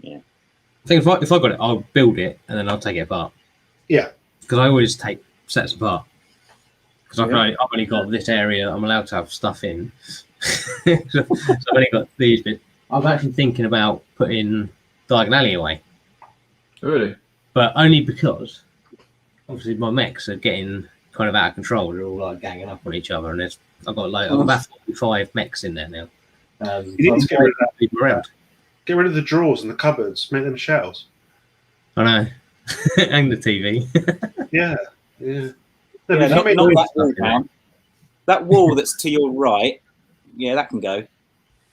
Yeah. I think if I got it, I'll build it and then I'll take it apart. Yeah. Because I always take sets apart. Because I've only got this area I'm allowed to have stuff in. So I've only got these bits. I'm actually thinking about putting Diagon Alley away. Really? But only because obviously my mechs are getting kind of out of control. They're all like ganging up on each other, and I've got about 45 mechs in there now. You need to get rid of that. Around. Get rid of the drawers and the cupboards. Make them shelves. I know. And the TV. Yeah. Not that wall, man. That wall that's to your right, that can go.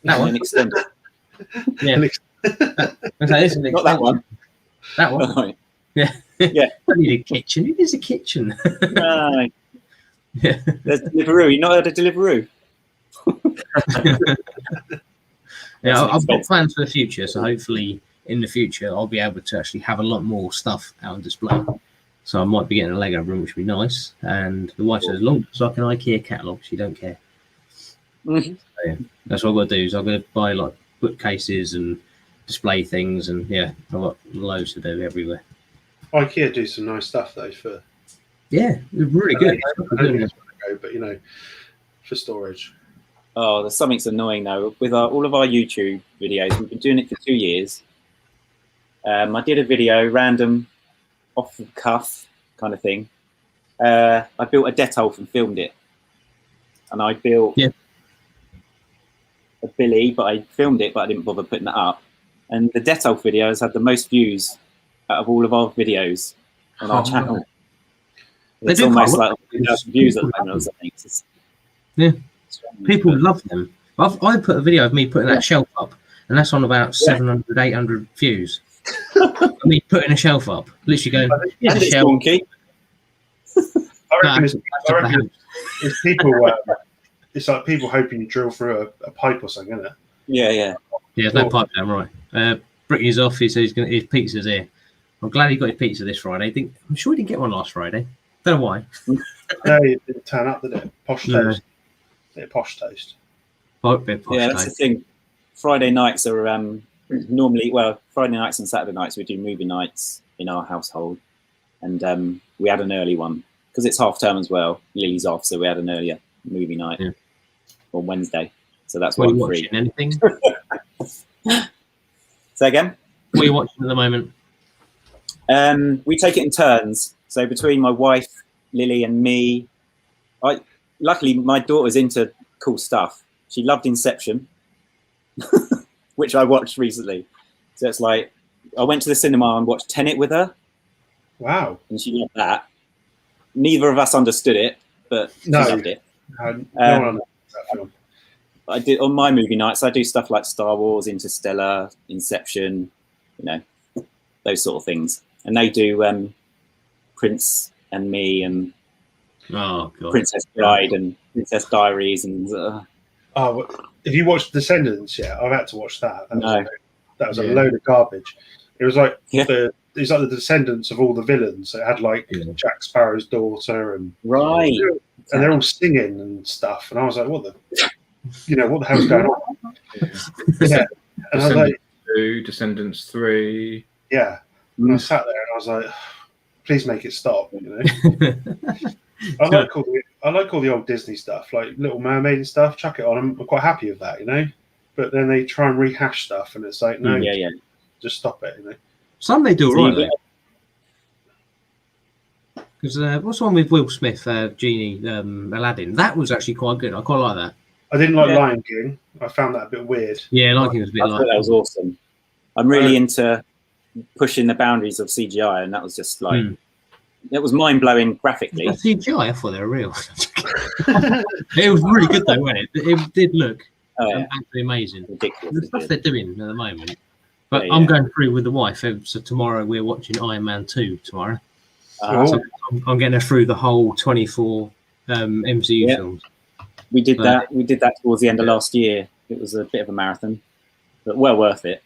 That one. And extend it. Yeah. Not that one. That one. Right. Yeah. Yeah. I need a kitchen. It is a kitchen. No. Yeah. There's Deliveroo. You not heard of Deliveroo? Yeah, I've got plans for the future, so hopefully in the future I'll be able to actually have a lot more stuff out on display. So I might be getting a Lego room, which would be nice. And the wife says, as long as I can IKEA catalogue, she don't care. Mm-hmm. So, that's what I've got to do. Is I'm going to buy like bookcases and display things, and I've got loads to do everywhere. IKEA do some nice stuff though for. Yeah, it's really good. I don't think that's where to go, but for storage. Oh, there's something's annoying though. With all of our YouTube videos, we've been doing it for 2 years. I did a video, random, off the cuff kind of thing. I built a Detolf and filmed it. And I built a Billy, but I filmed it, but I didn't bother putting it up. And the Detolf video has had the most views out of all of our videos on our channel. It's almost like 1,000 views at the moment or something. People love them. I put a video of me putting that shelf up, and that's on about 700, 800 views. Me putting a shelf up, literally going, here's a shelf. I reckon it's people. It's like people hoping you drill through a pipe or something, isn't it? Yeah. Yeah, there's no pipe down, right. Bricky's off. He says his pizza's here. I'm glad he got his pizza this Friday. I'm sure he didn't get one last Friday. Don't know why. No, it didn't turn up, did it? Posh toast. Yeah, posh toast. Posh that's the thing. Friday nights are normally, Friday nights and Saturday nights we do movie nights in our household, and we had an early one because it's half term as well. Lily's off, so we had an earlier movie night on Wednesday. So that's why I'm free. Anything? Say again? What are you watching at the moment? We take it in turns. So between my wife, Lily, and me, luckily my daughter's into cool stuff. She loved Inception, which I watched recently. So it's like I went to the cinema and watched Tenet with her. Wow. And she loved that. Neither of us understood it, but she loved it. No one understood that film. I did on my movie nights. I do stuff like Star Wars, Interstellar, Inception, those sort of things. And they do Prince and Me and Princess Bride and Princess Diaries and. Oh, have you watched Descendants yet? I've had to watch that. That was a load of garbage. It was like the descendants of all the villains. So it had like Jack Sparrow's daughter and they're all singing and stuff. And I was like, what the hell's going on? Yeah. And I was like, Descendants 3. Yeah. And I sat there and I was like, please make it stop. I like all the old Disney stuff, like Little Mermaid and stuff. Chuck it on. I'm quite happy with that, But then they try and rehash stuff, and it's like, no, just stop it, Some they do right. Because what's the one with Will Smith, Genie, Aladdin? That was actually quite good. I quite like that. I didn't like Lion King. I found that a bit weird. Yeah, Lion King was a bit. I thought that was awesome. I'm really into pushing the boundaries of CGI, and that was just like. It was mind-blowing graphically. CGI, I thought they were real. It was really good though, wasn't it? It did look absolutely amazing. Ridiculous. The stuff they're doing at the moment. But I'm going through with the wife, so tomorrow we're watching Iron Man 2 tomorrow. So I'm getting her through the whole 24 MCU films. We did that. We did that towards the end of last year. It was a bit of a marathon, but well worth it.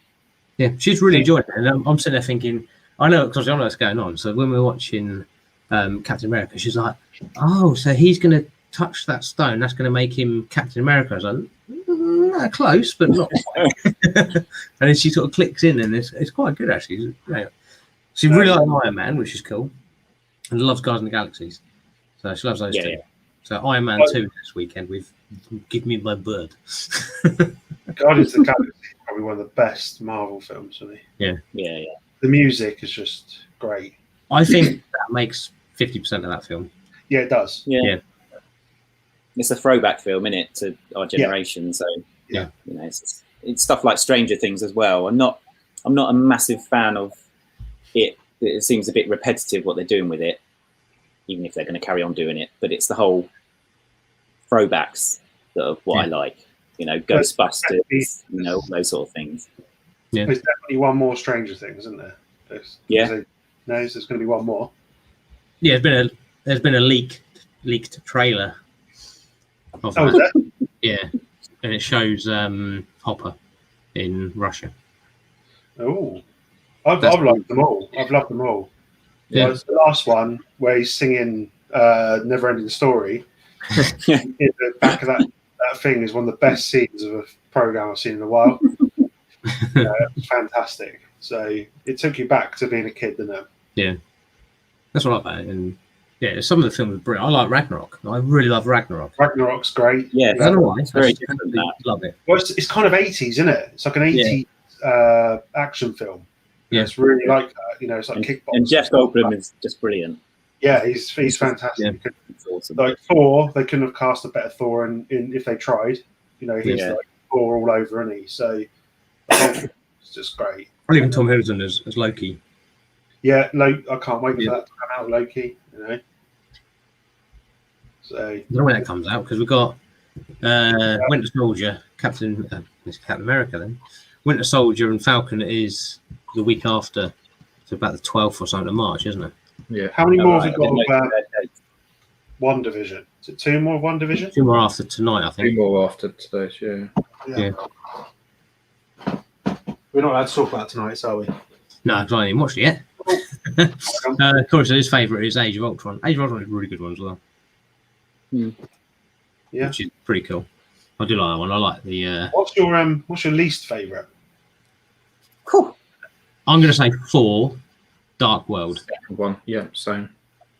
Yeah, she's really enjoyed it, and I'm sitting there thinking, I know because I know what's going on. So when we're watching Captain America, she's like, "Oh, so he's going to touch that stone? That's going to make him Captain America." I was like, "Close, but not." And then she sort of clicks in, and it's quite good actually. She really likes Iron Man, which is cool, and loves Guardians of the Galaxies. So she loves those two. Yeah. So Iron Man 2 this weekend with Give Me My Bird. Guardians of the Galaxy is probably one of the best Marvel films for me. Yeah. The music is just great. I think that makes 50% of that film. Yeah, it does. Yeah. It's a throwback film, isn't it, to our generation? So it's stuff like Stranger Things as well. I'm not a massive fan of it. It seems a bit repetitive what they're doing with it, even if they're going to carry on doing it. But it's the whole throwbacks that are what I like. Ghostbusters, all those sort of things. Yeah. There's definitely one more Stranger Things, isn't there? There's going to be one more. Yeah, there's been a leaked trailer of that. Is that? Yeah, and it shows Hopper in Russia. Oh, I've loved them all. I've loved them all. Yeah. The last one where he's singing "Never Ending Story" in the back of that thing is one of the best scenes of a program I've seen in a while. It's fantastic. So it took you back to being a kid, didn't it? Yeah, that's what I like. And some of the films are brilliant. I like Ragnarok. I really love Ragnarok. Ragnarok's great. Yeah, I don't know why. It's very different. Love it. Well, it's kind of 80s, isn't it? It's like an 80s action film. Yeah, it's really like that. It's like kickboxing. And Jeff Goldblum is just brilliant. Yeah, he's fantastic. Yeah. It's awesome. Like Thor, they couldn't have cast a better Thor in if they tried. He's like Thor all over, isn't he? So it's just great. Or even Tom Hiddleston as Loki. Yeah, I can't wait for that to come out, Loki. So I don't know when that comes out because we've got Winter Soldier, Captain America. Then Winter Soldier and Falcon is the week after, so about the 12th or something of March, isn't it? Yeah. How many more have we got of One Division? Is it 2 more of One Division? 2 more after tonight, I think. 2 more after today, yeah. We're not allowed to talk about tonight, are we? No, I haven't even watched it yet. Of course, his favourite is Age of Ultron. Age of Ultron is a really good one as well. Yeah, which is pretty cool. I do like that one. I like the. What's your least favourite? Cool. I'm going to say 4. Dark World. Second one, same.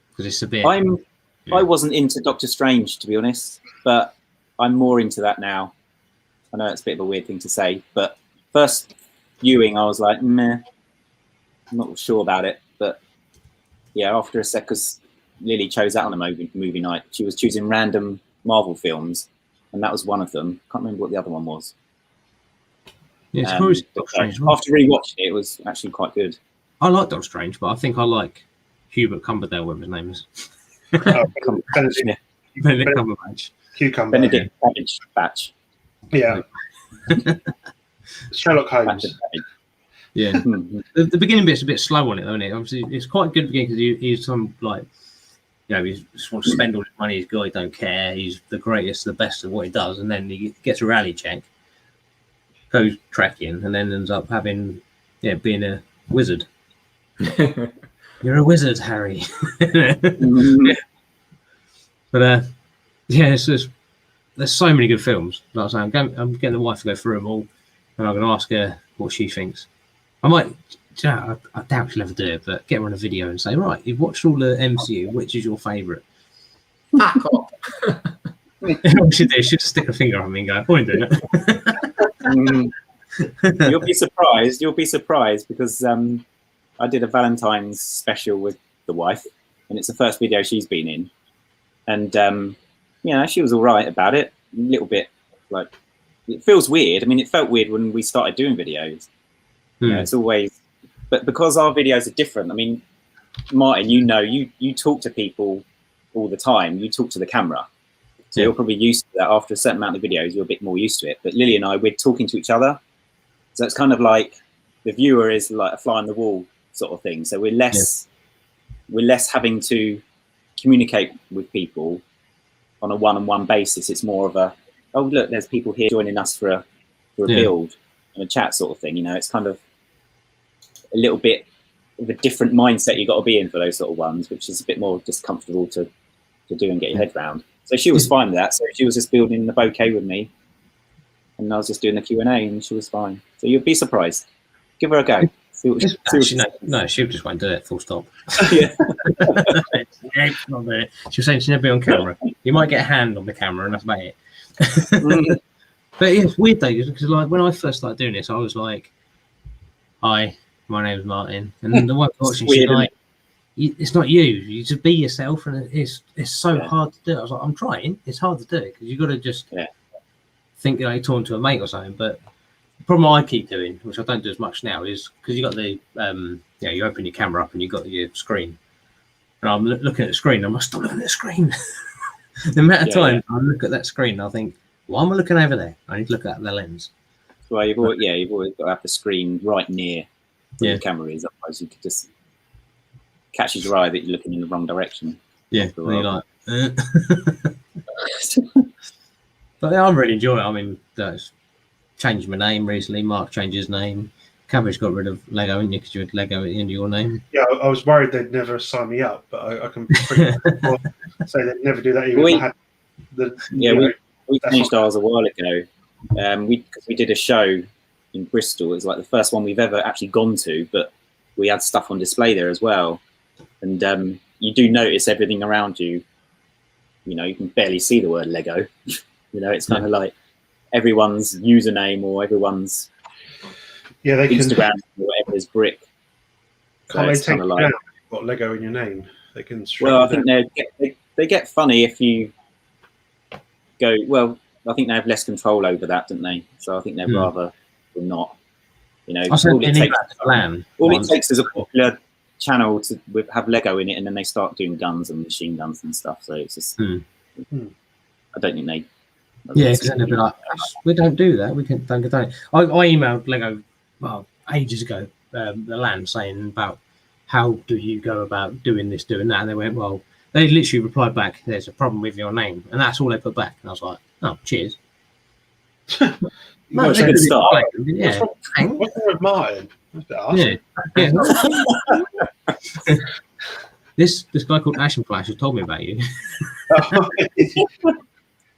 Because it's a bit. I wasn't into Doctor Strange, to be honest, but I'm more into that now. I know it's a bit of a weird thing to say, but first viewing, I was like, meh. I'm not sure about it, but after a sec, because Lily chose that on a movie night. She was choosing random Marvel films, and that was one of them. Can't remember what the other one was. Yeah, it's probably Doctor Strange. Well. After rewatching it, it was actually quite good. I like Doctor Strange, but I think I like Hubert Cumberdale, whatever his name is. Benedict Cumberbatch. Cucumber. Benedict CabbageFace. Yeah. Sherlock Holmes. Yeah. The beginning bit's a bit slow on it, though, isn't it? Obviously, it's quite good again because he's some like, you know, he just wants to spend all his money. He's guy don't care. He's the greatest, the best at what he does, and then he gets a rally check, goes trekking, and then ends up having, being a wizard. You're a wizard, Harry. But there's so many good films. Like I say, I'm getting the wife to go through them all, and I'm going to ask her what she thinks. I might, I doubt she'll ever do it, but get her on a video and say, right, you've watched all the MCU, which is your favourite? Back off. What should do? She'd stick a finger on me and go, I ain't doing it. You'll be surprised. You'll be surprised because I did a Valentine's special with the wife, and it's the first video she's been in. And, she was all right about it. A little bit, like, it feels weird. I mean, it felt weird when we started doing videos. You know, it's always, but because our videos are different. I mean, Martin, you talk to people all the time. You talk to the camera. So you're probably used to that. After a certain amount of videos, you're a bit more used to it. But Lily and I, we're talking to each other. So it's kind of like the viewer is like a fly on the wall sort of thing. So we're less having to communicate with people on a one-on-one basis. It's more of a, oh, look, there's people here joining us for a build and a chat sort of thing. You know, it's kind of a little bit of a different mindset you've got to be in for those sort of ones, which is a bit more just comfortable to do and get your head round. So she was fine with that. So she was just building the bouquet with me, and I was just doing the Q&A, and she was fine. So you'll be surprised. Give her a go. No, she just won't do it. Full stop. Yeah. Not do it. She was saying she'd never be on camera. You might get a hand on the camera, and that's about it. But it's weird though, because like when I first started doing this, I was like, "Hi, my name's Martin," and then the wife watching, she's like, "It's not you. You just be yourself," and it's so hard to do. I was like, "I'm trying. It's hard to do it because you got to just think you're talking to a mate or something." But the problem I keep doing, which I don't do as much now, is because you got the you open your camera up and you got your screen, and I'm looking at the screen. I'm like, stop looking at the screen. The amount of time I look at that screen, I think, why am I looking over there? I need to look at the lens. Well, you've always got to have the screen right near where the camera is. Otherwise, you could just catches your eye that you're looking in the wrong direction. Yeah, you're like, But I'm really enjoying it. I mean, changed my name recently. Mark changed his name. Cabbage got rid of Lego, because you had Lego in your name. Yeah, I was worried they'd never sign me up, but I can pretty much say they'd never do that even if I had the... We changed ours a while ago. We did a show in Bristol. It was like the first one we've ever actually gone to, but we had stuff on display there as well. And you do notice everything around you. You know, you can barely see the word Lego. You know, it's kind of like everyone's username or everyone's Instagram or whatever is brick. Can't they take you down? Got Lego in your name? They can. Well, I think they get funny if you go. Well, I think they have less control over that, don't they? So I think they'd rather than not. You know, all it takes is a popular channel to have Lego in it, and then they start doing guns and machine guns and stuff. So it's just, I don't think they. Yeah, because then they'll be like, we don't do that. We don't do it. I emailed Lego ages ago, the land, saying about how do you go about doing this, doing that, and they went, well, they literally replied back, there's a problem with your name, and that's all they put back. And I was like, oh, cheers. No, it's a good start. Yeah. What's wrong with Martin? Yeah. This guy called Action Flash has told me about you.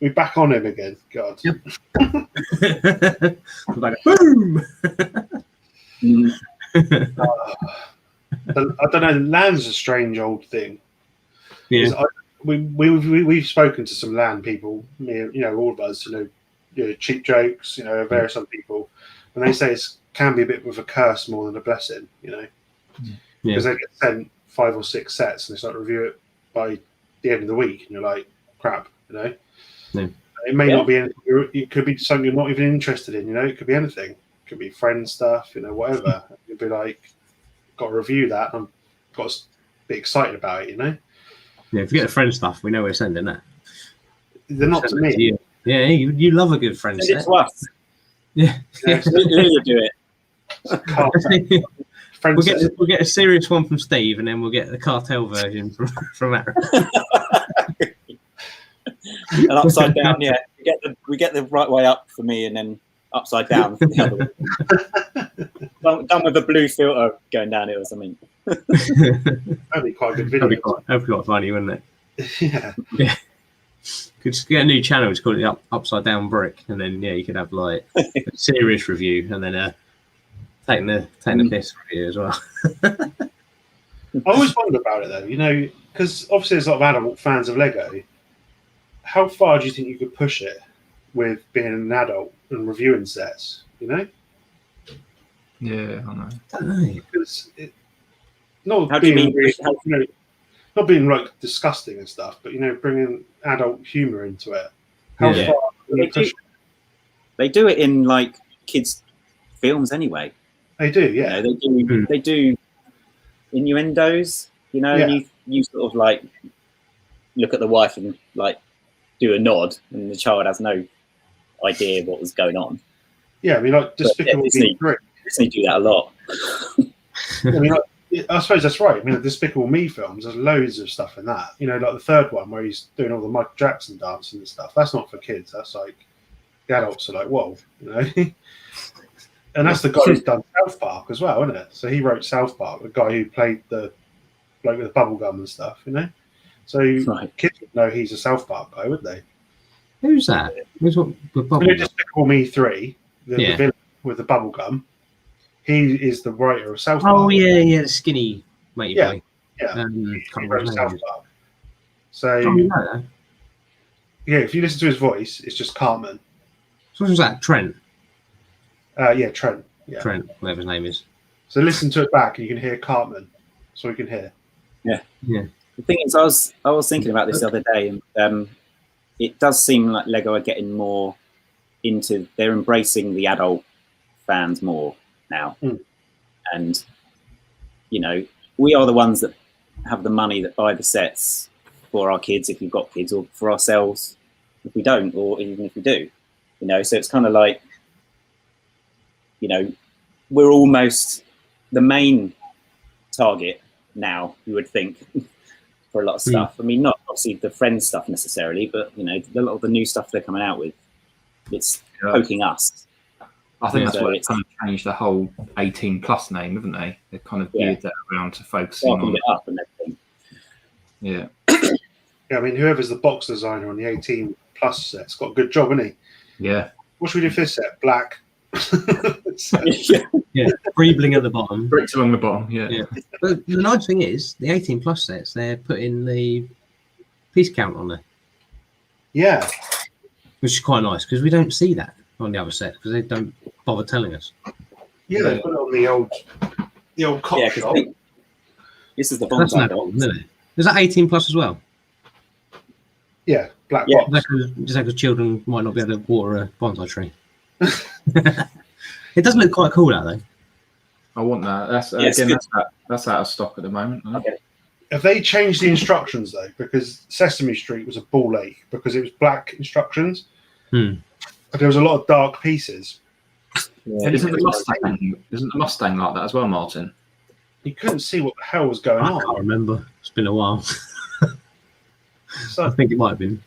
We're back on him again. God. Yep. Like, boom. I don't know. Land's a strange old thing. Yeah. We've spoken to some land people. All of us. Cheap jokes. Various other people, and they say it can be a bit of a curse more than a blessing. Because they get sent 5 or 6 sets and they start to review it by the end of the week, and you're like, crap, you know. Yeah. It may not be anything. It could be something you're not even interested in, you know. It could be anything. It could be friend stuff, you know, whatever. You'd be like, got to review that. And I've got to be excited about it, you know. Yeah, if you get the friend stuff, we know we're sending that. They're not to Send it me. to you. Yeah, you love a good friend Send it set. to us. Yeah. Lily do it. We'll get a serious one from Steve, and then we'll get the cartel version from Aaron. And upside down, yeah. We get the right way up for me, and then upside down for the other way. Done with a blue filter going down it or something. That'd be quite a good video. That'd be quite funny, wouldn't it? Yeah. Yeah. Could just get a new channel. It's called the Upside Down Brick, and then you could have like a serious review, and then taking the piss review as well. I always wonder about it though, you know, because obviously there's a lot of adult fans of Lego. How far do you think you could push it with being an adult and reviewing sets? You know? Yeah, I know. I don't know. Because not How do you being, mean? you know, not being like disgusting and stuff, but you know, bringing adult humor into it. How Yeah. far can you push it? They do it in like kids' films anyway. They do, yeah. You know, they do innuendos. You know, Yeah. you sort of like look at the wife and like do a nod, and the child has no idea what was going on. Yeah, I mean, like Despicable Me 3. Disney do that a lot. I mean, like, I suppose that's right. I mean, the Despicable Me films, there's loads of stuff in that. You know, like the third one where he's doing all the Michael Jackson dancing and stuff. That's not for kids. That's like the adults are like, whoa, you know. And that's the guy who's done South Park as well, isn't it? So he wrote South Park, the guy who played the bloke with the bubble gum and stuff, you know. So kids would know he's a South Park guy, wouldn't they? Who's that? Who's what? The bubble You know, gum? Despicable Me 3, the villain with the bubble gum. He is the writer of South Park. Oh yeah, the skinny matey boy. Yeah. Can't He remember wrote his South name. Park. So Oh, you know that. yeah, if you listen to his voice, it's just Cartman. So what was that? Trent. Yeah, Trent. Yeah. Trent, whatever his name is. So listen to it back, and you can hear Cartman. So we can hear. Yeah. The thing is, I was thinking about this the other day, and it does seem like Lego are getting more into. They're embracing the adult fans more now, and you know, we are the ones that have the money that buy the sets for our kids, if you've got kids, or for ourselves if we don't, or even if we do. You know, so it's kind of like, you know, we're almost the main target now, you would think, for a lot of stuff. I mean, not obviously the Friends stuff necessarily, but, you know, a lot of the new stuff they're coming out with, it's poking us. I think that's So what it's kind of changed the whole 18+ name, haven't they? They've kind of geared that around to focusing on it up and everything. Yeah. Yeah, I mean, whoever's the box designer on the 18+ set's got a good job, hasn't he? Yeah. What should we do for this set? Black. Yeah, breebling at the bottom. Bricks along the bottom, yeah. But the nice thing is, the 18+ sets, they're putting the piece count on there. Yeah. Which is quite nice, because we don't see that on the other set, because they don't bother telling us. Yeah, they put it on the old cop shop. This is the That's bonsai no box. problem, isn't it? Is that 18+ as well? Yeah, black Yeah. box. Just because children might not be able to water a bonsai tree. It does look quite cool out though. I want that. That's Yeah, again, that's out of stock at the moment. Isn't it? Okay. Have they changed the instructions though? Because Sesame Street was a ball ache because it was black instructions. But there was a lot of dark pieces. Yeah. Isn't the Mustang like that as well, Martin? You couldn't see what the hell was going I on. can't remember. It's been a while. So, I think it might have been.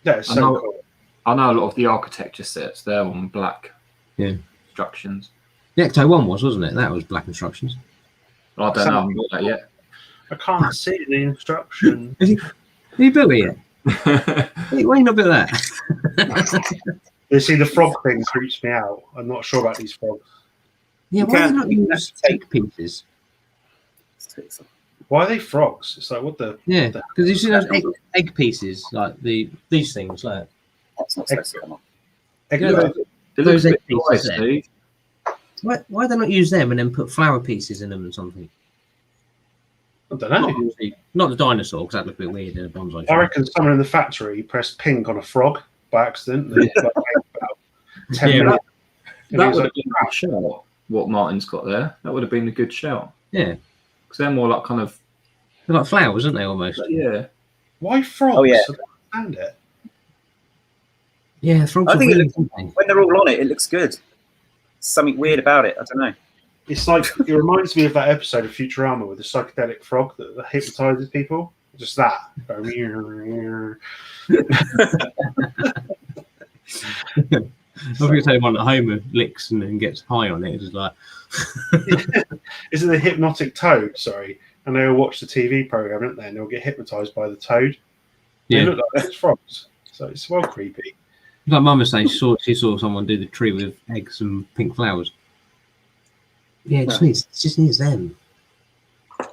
yeah, it's so cool. I know a lot of the architecture sets. They're on black instructions. The Ecto 1 wasn't it? That was black instructions. I don't know. I haven't got that yet. I can't see the instruction. Have you built it yet? Why you not built that? You see, the frog thing creeps me out. I'm not sure about these frogs. Yeah, why do they not use egg pieces? Why are they frogs? It's like, what the... Yeah, because you see those egg pieces, like these things, like That's not supposed to come on. egg Yeah, yolk? It those looks a egg bit pieces nice, there. Steve. Why do they not use them and then put flower pieces in them and something? I don't know. Not the dinosaur, because that looked a bit weird in a bonsai I tree. reckon someone in the factory pressed pink on a frog by accident. They about 10 Yeah, minutes. That would have been a good shout. What Martin's got there, that would have been a good shout. Yeah. Because they're more like kind of They're like flowers, aren't they, almost? yeah. Why frogs? Oh, yeah. I don't understand it. Yeah, frogs I are think weird, aren't they? when they're all on it, it looks good. Something weird about it. I don't know. It's like, it reminds me of that episode of Futurama with the psychedelic frog that hypnotizes people. Just that. I was going to say one that Homer licks and then gets high on it. It's just like, Is it the hypnotic toad? Sorry. And they'll watch the TV program, don't they? And they'll get hypnotized by the toad. They yeah. look like those frogs. So it's well creepy. Like Mum was saying, she saw someone do the tree with eggs and pink flowers. Yeah, it just needs them.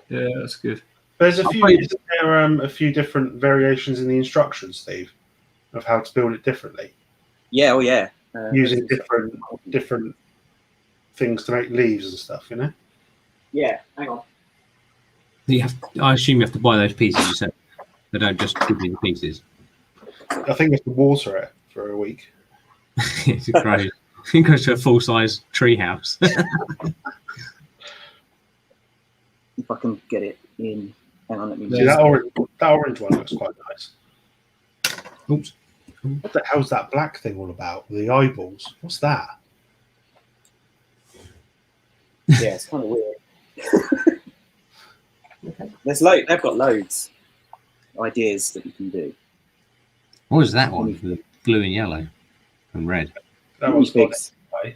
Yeah, that's good. There's isn't there a few different variations in the instructions, Steve, of how to build it differently? Yeah, oh yeah. Using different things to make leaves and stuff, you know? Yeah, hang on. I assume you have to buy those pieces you said. They don't just give you the pieces. I think you have to water it for a week. It's great. It goes to a full-size tree house. If I can get it in. Hang on, let me See, that orange one looks quite nice. Oops. What the hell's that black thing all about? The eyeballs. What's that? Yeah, it's kind of weird. They've got loads of ideas that you can do. What was that one? The blue and yellow and red. That one's got Minifigs. it.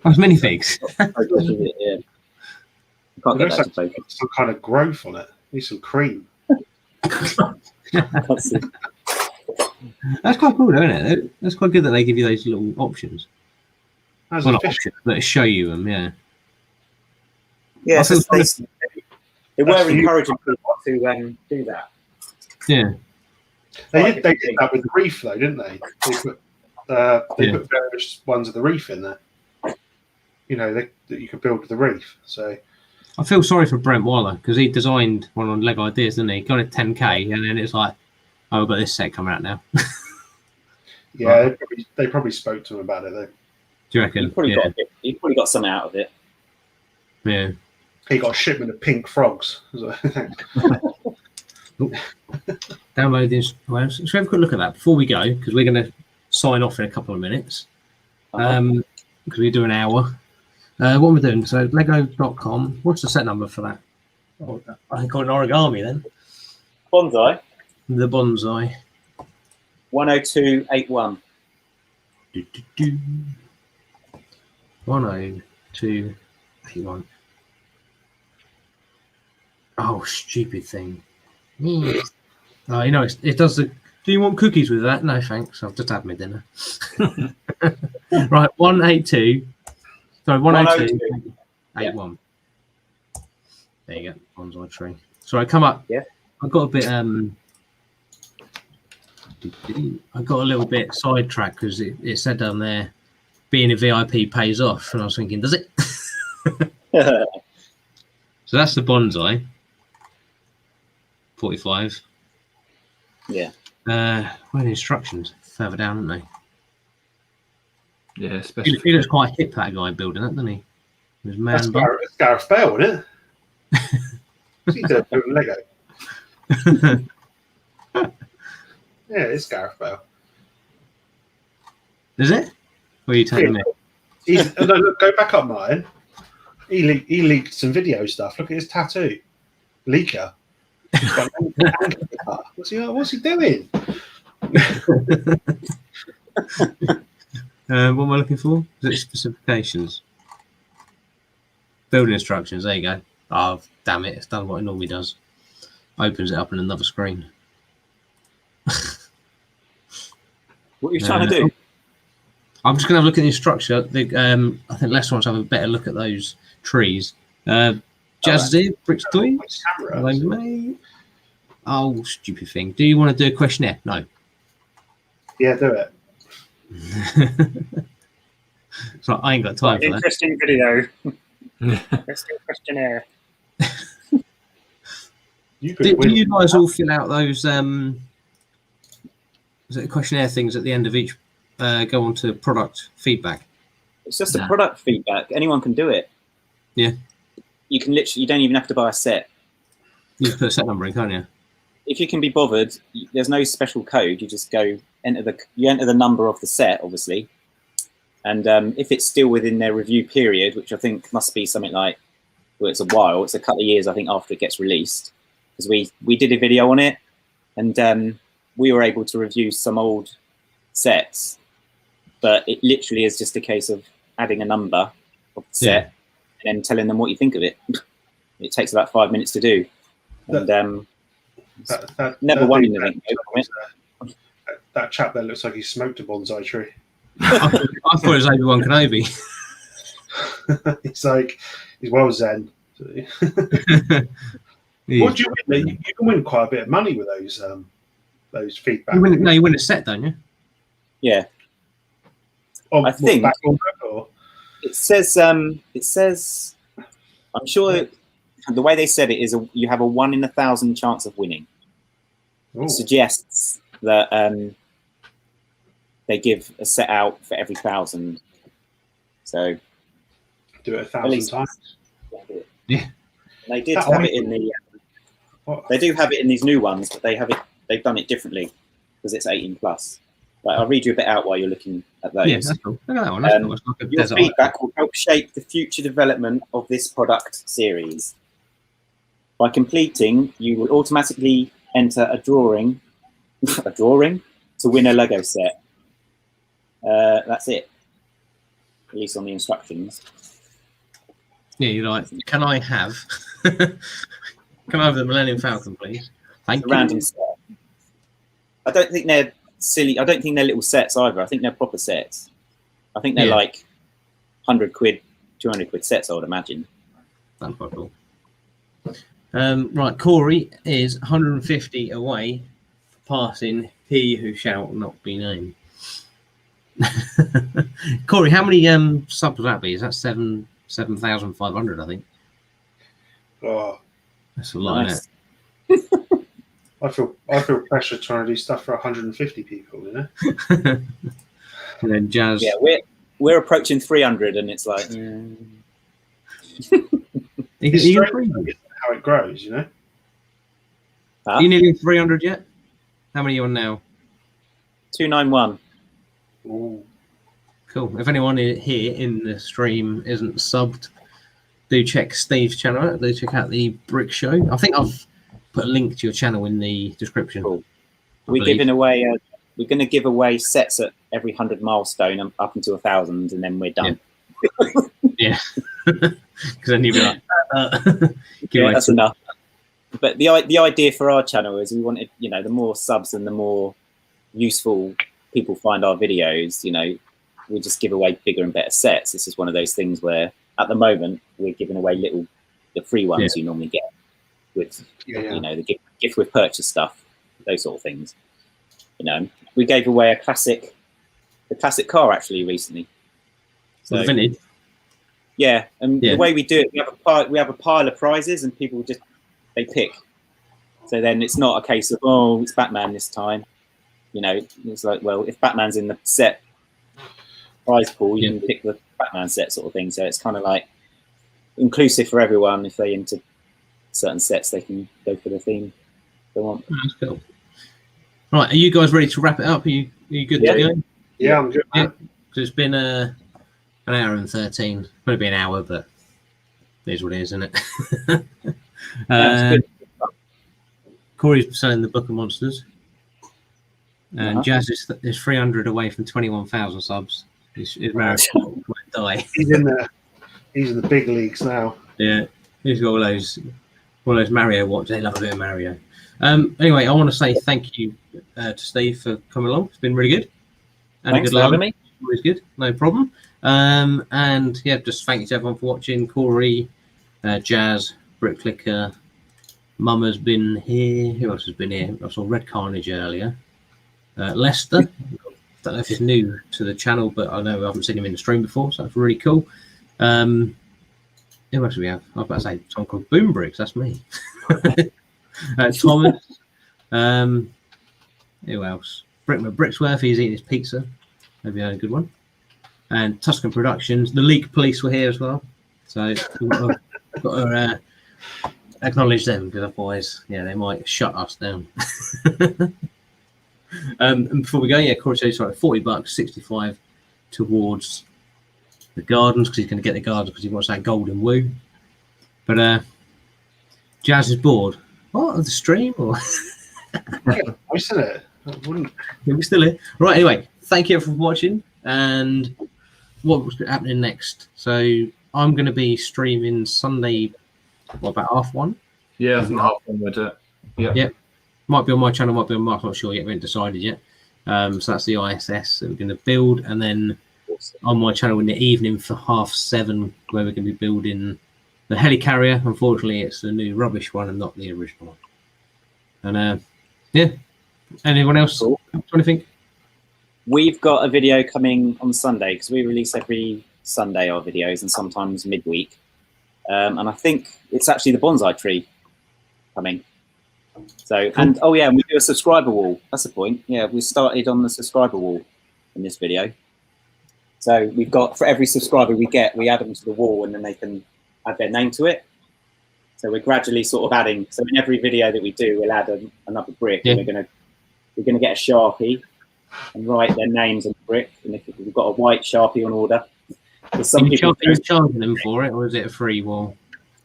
Oh, it's minifigs. Yeah. I can't It get looks that like to it's focus. got some kind of growth on it. Needs some cream. Can't see. That's quite cool, though, isn't it? That's quite good that they give you those little options. How's Well, a not fish? options, but show you them, yeah. Yeah, I so feel they were That's encouraging people to do that. Yeah. They did that with the reef, though, didn't they? They put various ones of the reef in there. You know, that you could build with the reef. So I feel sorry for Brent Waller because he designed one on Lego Ideas, didn't he? Got it 10k, and then it's like, oh, we've got this set coming out now. yeah, they probably spoke to him about it. Though. Do you reckon? He probably got some out of it. Yeah. He got a shipment of pink frogs. Download this. Well, so have a quick look at that before we go because we're going to sign off in a couple of minutes. Because we do an hour. What am I doing? So Lego.com. What's the set number for that? Oh, I think an origami then. Bonsai. The bonsai. 10281. 10281. Oh, stupid thing. Oh, you know, it does the. Do you want cookies with that? No, thanks. I've just had my dinner. Right, 182. Sorry, 10281. There you go, bonsai tree. Sorry, come up. Yeah. I got a bit. I got a little bit sidetracked because it said down there, being a VIP pays off, and I was thinking, does it? So that's the bonsai. 45. Yeah. Where are the instructions? Further down, aren't they? Yeah, especially. He looks quite hip, that guy building that, doesn't he? His That's man. Gareth Bale, isn't it? He's doing Lego. Yeah, it's Gareth Bale. Is it? Or are you telling me? No, look, go back up, Martin. He leaked some video stuff. Look at his tattoo. Leaker. What's he doing? What am I looking for? Is it specifications? Building instructions. There you go. Oh, damn it. It's done what it normally does. Opens it up in another screen. What are you trying to do? I'm just going to have a look at the structure. I think Les wants to have a better look at those trees. Jazzy, Bricks Toys. Oh, stupid thing. Do you want to do a questionnaire? No. Yeah, do it. So I ain't got time for that. Interesting video. Interesting questionnaire. You could Do win. you guys all fill out those is it questionnaire things at the end of each go on to product feedback? It's just a product feedback. Anyone can do it. Yeah. You can literally, you don't even have to buy a set. You just put a set number in, can't you? If you can be bothered, there's no special code. You just go enter the number of the set, obviously, and if it's still within their review period, which I think must be something like, well, it's a while. It's a couple of years, I think, after it gets released, because we did a video on it, and we were able to review some old sets, but it literally is just a case of adding a number of the set and then telling them what you think of it. It takes about 5 minutes to do. And never won anything. That chap there looks like he smoked a bonsai tree. I thought it was Obi-Wan Kenobi. He's well zen. What do you win? You can win quite a bit of money with those feedback. You win a set, don't you? Yeah. I think it says. I'm sure the way they said it is you have a 1 in 1,000 chance of winning. Ooh. It suggests that they give a set out for every 1,000. So do it 1,000 times. Yeah. They did have it in the. They do have it in these new ones, but they've done it differently because it's 18+. But I'll read you a bit out while you're looking at those. Yeah, that's cool. Look at that one. That's cool. It's like a your desert feedback will help shape the future development of this product series. By completing, you will automatically enter a drawing to win a Lego set. That's it. At least on the instructions. Yeah, you're like, can I have the Millennium Falcon, please? Thank you. Random set. I don't think they're silly. I don't think they're little sets either. I think they're proper sets. I think they're like 100 quid, 200 quid sets, I would imagine. That's quite cool. Right, Corey is 150 away for passing He Who Shall Not Be Named. Corey, how many subs would that be? Is that 7,500, I think? Oh, that's a lot, nice. Isn't it? I feel pressure trying to do stuff for 150 people, you know. And then Jazz. Yeah, we're approaching 300, and it's like. It's strange how it grows, you know. Are you nearly 300 yet? How many are you on now? 291. Ooh. Cool. If anyone here in the stream isn't subbed, do check Steve's channel out. Do check out the Brick Show. I think I've put a link to your channel in the description. Cool. We're giving away. We're going to give away sets at every 100 milestone up until 1,000, and then we're done. Yeah. Because then you'd be like, yeah, that's enough. But the idea for our channel is we wanted, the more subs and the more useful people find our videos, we just give away bigger and better sets. This is one of those things where at the moment we're giving away the free ones you normally get with, the gift with purchase stuff, those sort of things. We gave away the classic car actually recently. So vintage. Yeah, and the way we do it, we have a pile of prizes, and people they pick. So then it's not a case of it's Batman this time. It's like, well, if Batman's in the set prize pool, you can pick the Batman set sort of thing. So it's kind of like inclusive for everyone. If they're into certain sets, they can go for the theme they want. That's cool. Right, are you guys ready to wrap it up? Are you good to go? Yeah, I'm good. Yeah, because it's been an hour and 13. It'll be an hour, but it is what it is, isn't it? Corey's selling the Book of Monsters. And Jazz is 300 away from 21,000 subs. His marathon won't die. He's in the big leagues now. Yeah, he's got all those Mario watch. They love a bit of Mario. Anyway, I want to say thank you to Steve for coming along. It's been really good. And Thanks for having me. Always good, no problem. And yeah, just thank you to everyone for watching. Corey, Jazz, Brick Clicker, Mum has been here. Who else has been here? I saw Red Carnage earlier. Lester, don't know if he's new to the channel, but I know I haven't seen him in the stream before, so that's really cool. Who else do we have? I was about to say someone called Boom Bricks. That's me. Thomas. Who else? Brixworth, he's eating his pizza. Maybe had a good one. And Tuscan Productions. The Leak Police were here as well. So we've got to acknowledge them, because otherwise, yeah, they might shut us down. And before we go, yeah, Corey says like $40, 65 towards the gardens, because he's going to get the gardens because he wants that golden woo. But Jazz is bored. What, of the stream? Or I said it. I wouldn't. Yeah, we're still here. Right, anyway, thank you for watching. And what's happening next? So I'm going to be streaming Sunday, what, about 1:30? Yeah, I think 1:30 would do it. Yeah. Yeah. Might be on my channel, might be on Mark, not sure yet, we haven't decided yet. So that's the ISS that we're going to build. And then on my channel in the evening for 7:30, where we're going to be building the helicarrier. Unfortunately, it's the new rubbish one and not the original one. And yeah. Anyone else? Cool. Anything? We've got a video coming on Sunday, because we release every Sunday our videos, and sometimes midweek. And I think it's actually the bonsai tree coming. So, and oh yeah, and we do a subscriber wall. That's the point. Yeah, we started on the subscriber wall in this video. So we've got, for every subscriber we get, we add them to the wall, and then they can add their name to it. So we're gradually sort of adding. So in every video that we do, we'll add another brick. Yeah. And we're gonna get a Sharpie and write their names on the brick. And if we've got a white Sharpie on order, there's some people Are you charging them for it, or is it a free wall?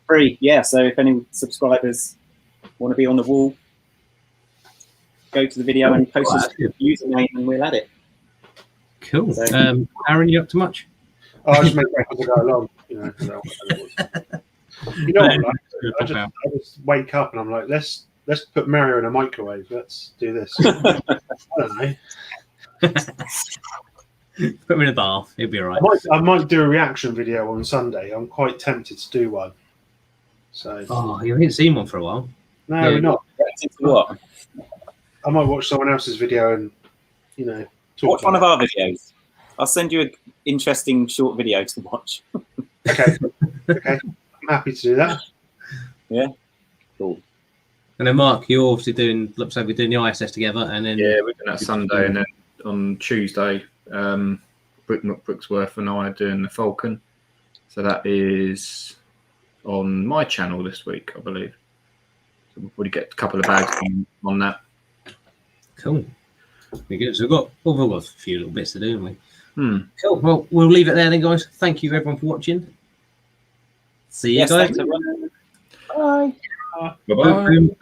free. Yeah. So if any subscribers want to be on the wall, go to the video and post a username, and we'll add it. Cool. So, Aaron, you up to much? Oh, I just make records to go along. You know what? I just wake up and I'm like, let's put Mario in a microwave. Let's do this. I don't know. Put him in a bath. He'll be all right. I might do a reaction video on Sunday. I'm quite tempted to do one. So. Oh, you haven't seen one for a while. No, Yeah. we're not. what? I might watch someone else's video and, talk Watch one of about our videos. I'll send you an interesting short video to watch. it. Okay. I'm happy to do that. Yeah. Cool. And then Mark, you're obviously looks like we're doing the ISS together, and then Yeah, we're doing that Sunday, and then on Tuesday, Brooksworth and I are doing the Falcon. So that is on my channel this week, I believe. So we'll probably get a couple of bags on that. Cool. Pretty good. So we've got a few little bits to do, haven't we? Hmm. Cool. Well, we'll leave it there then, guys. Thank you everyone for watching. See you Yes, guys. thanks, everyone. Bye-bye.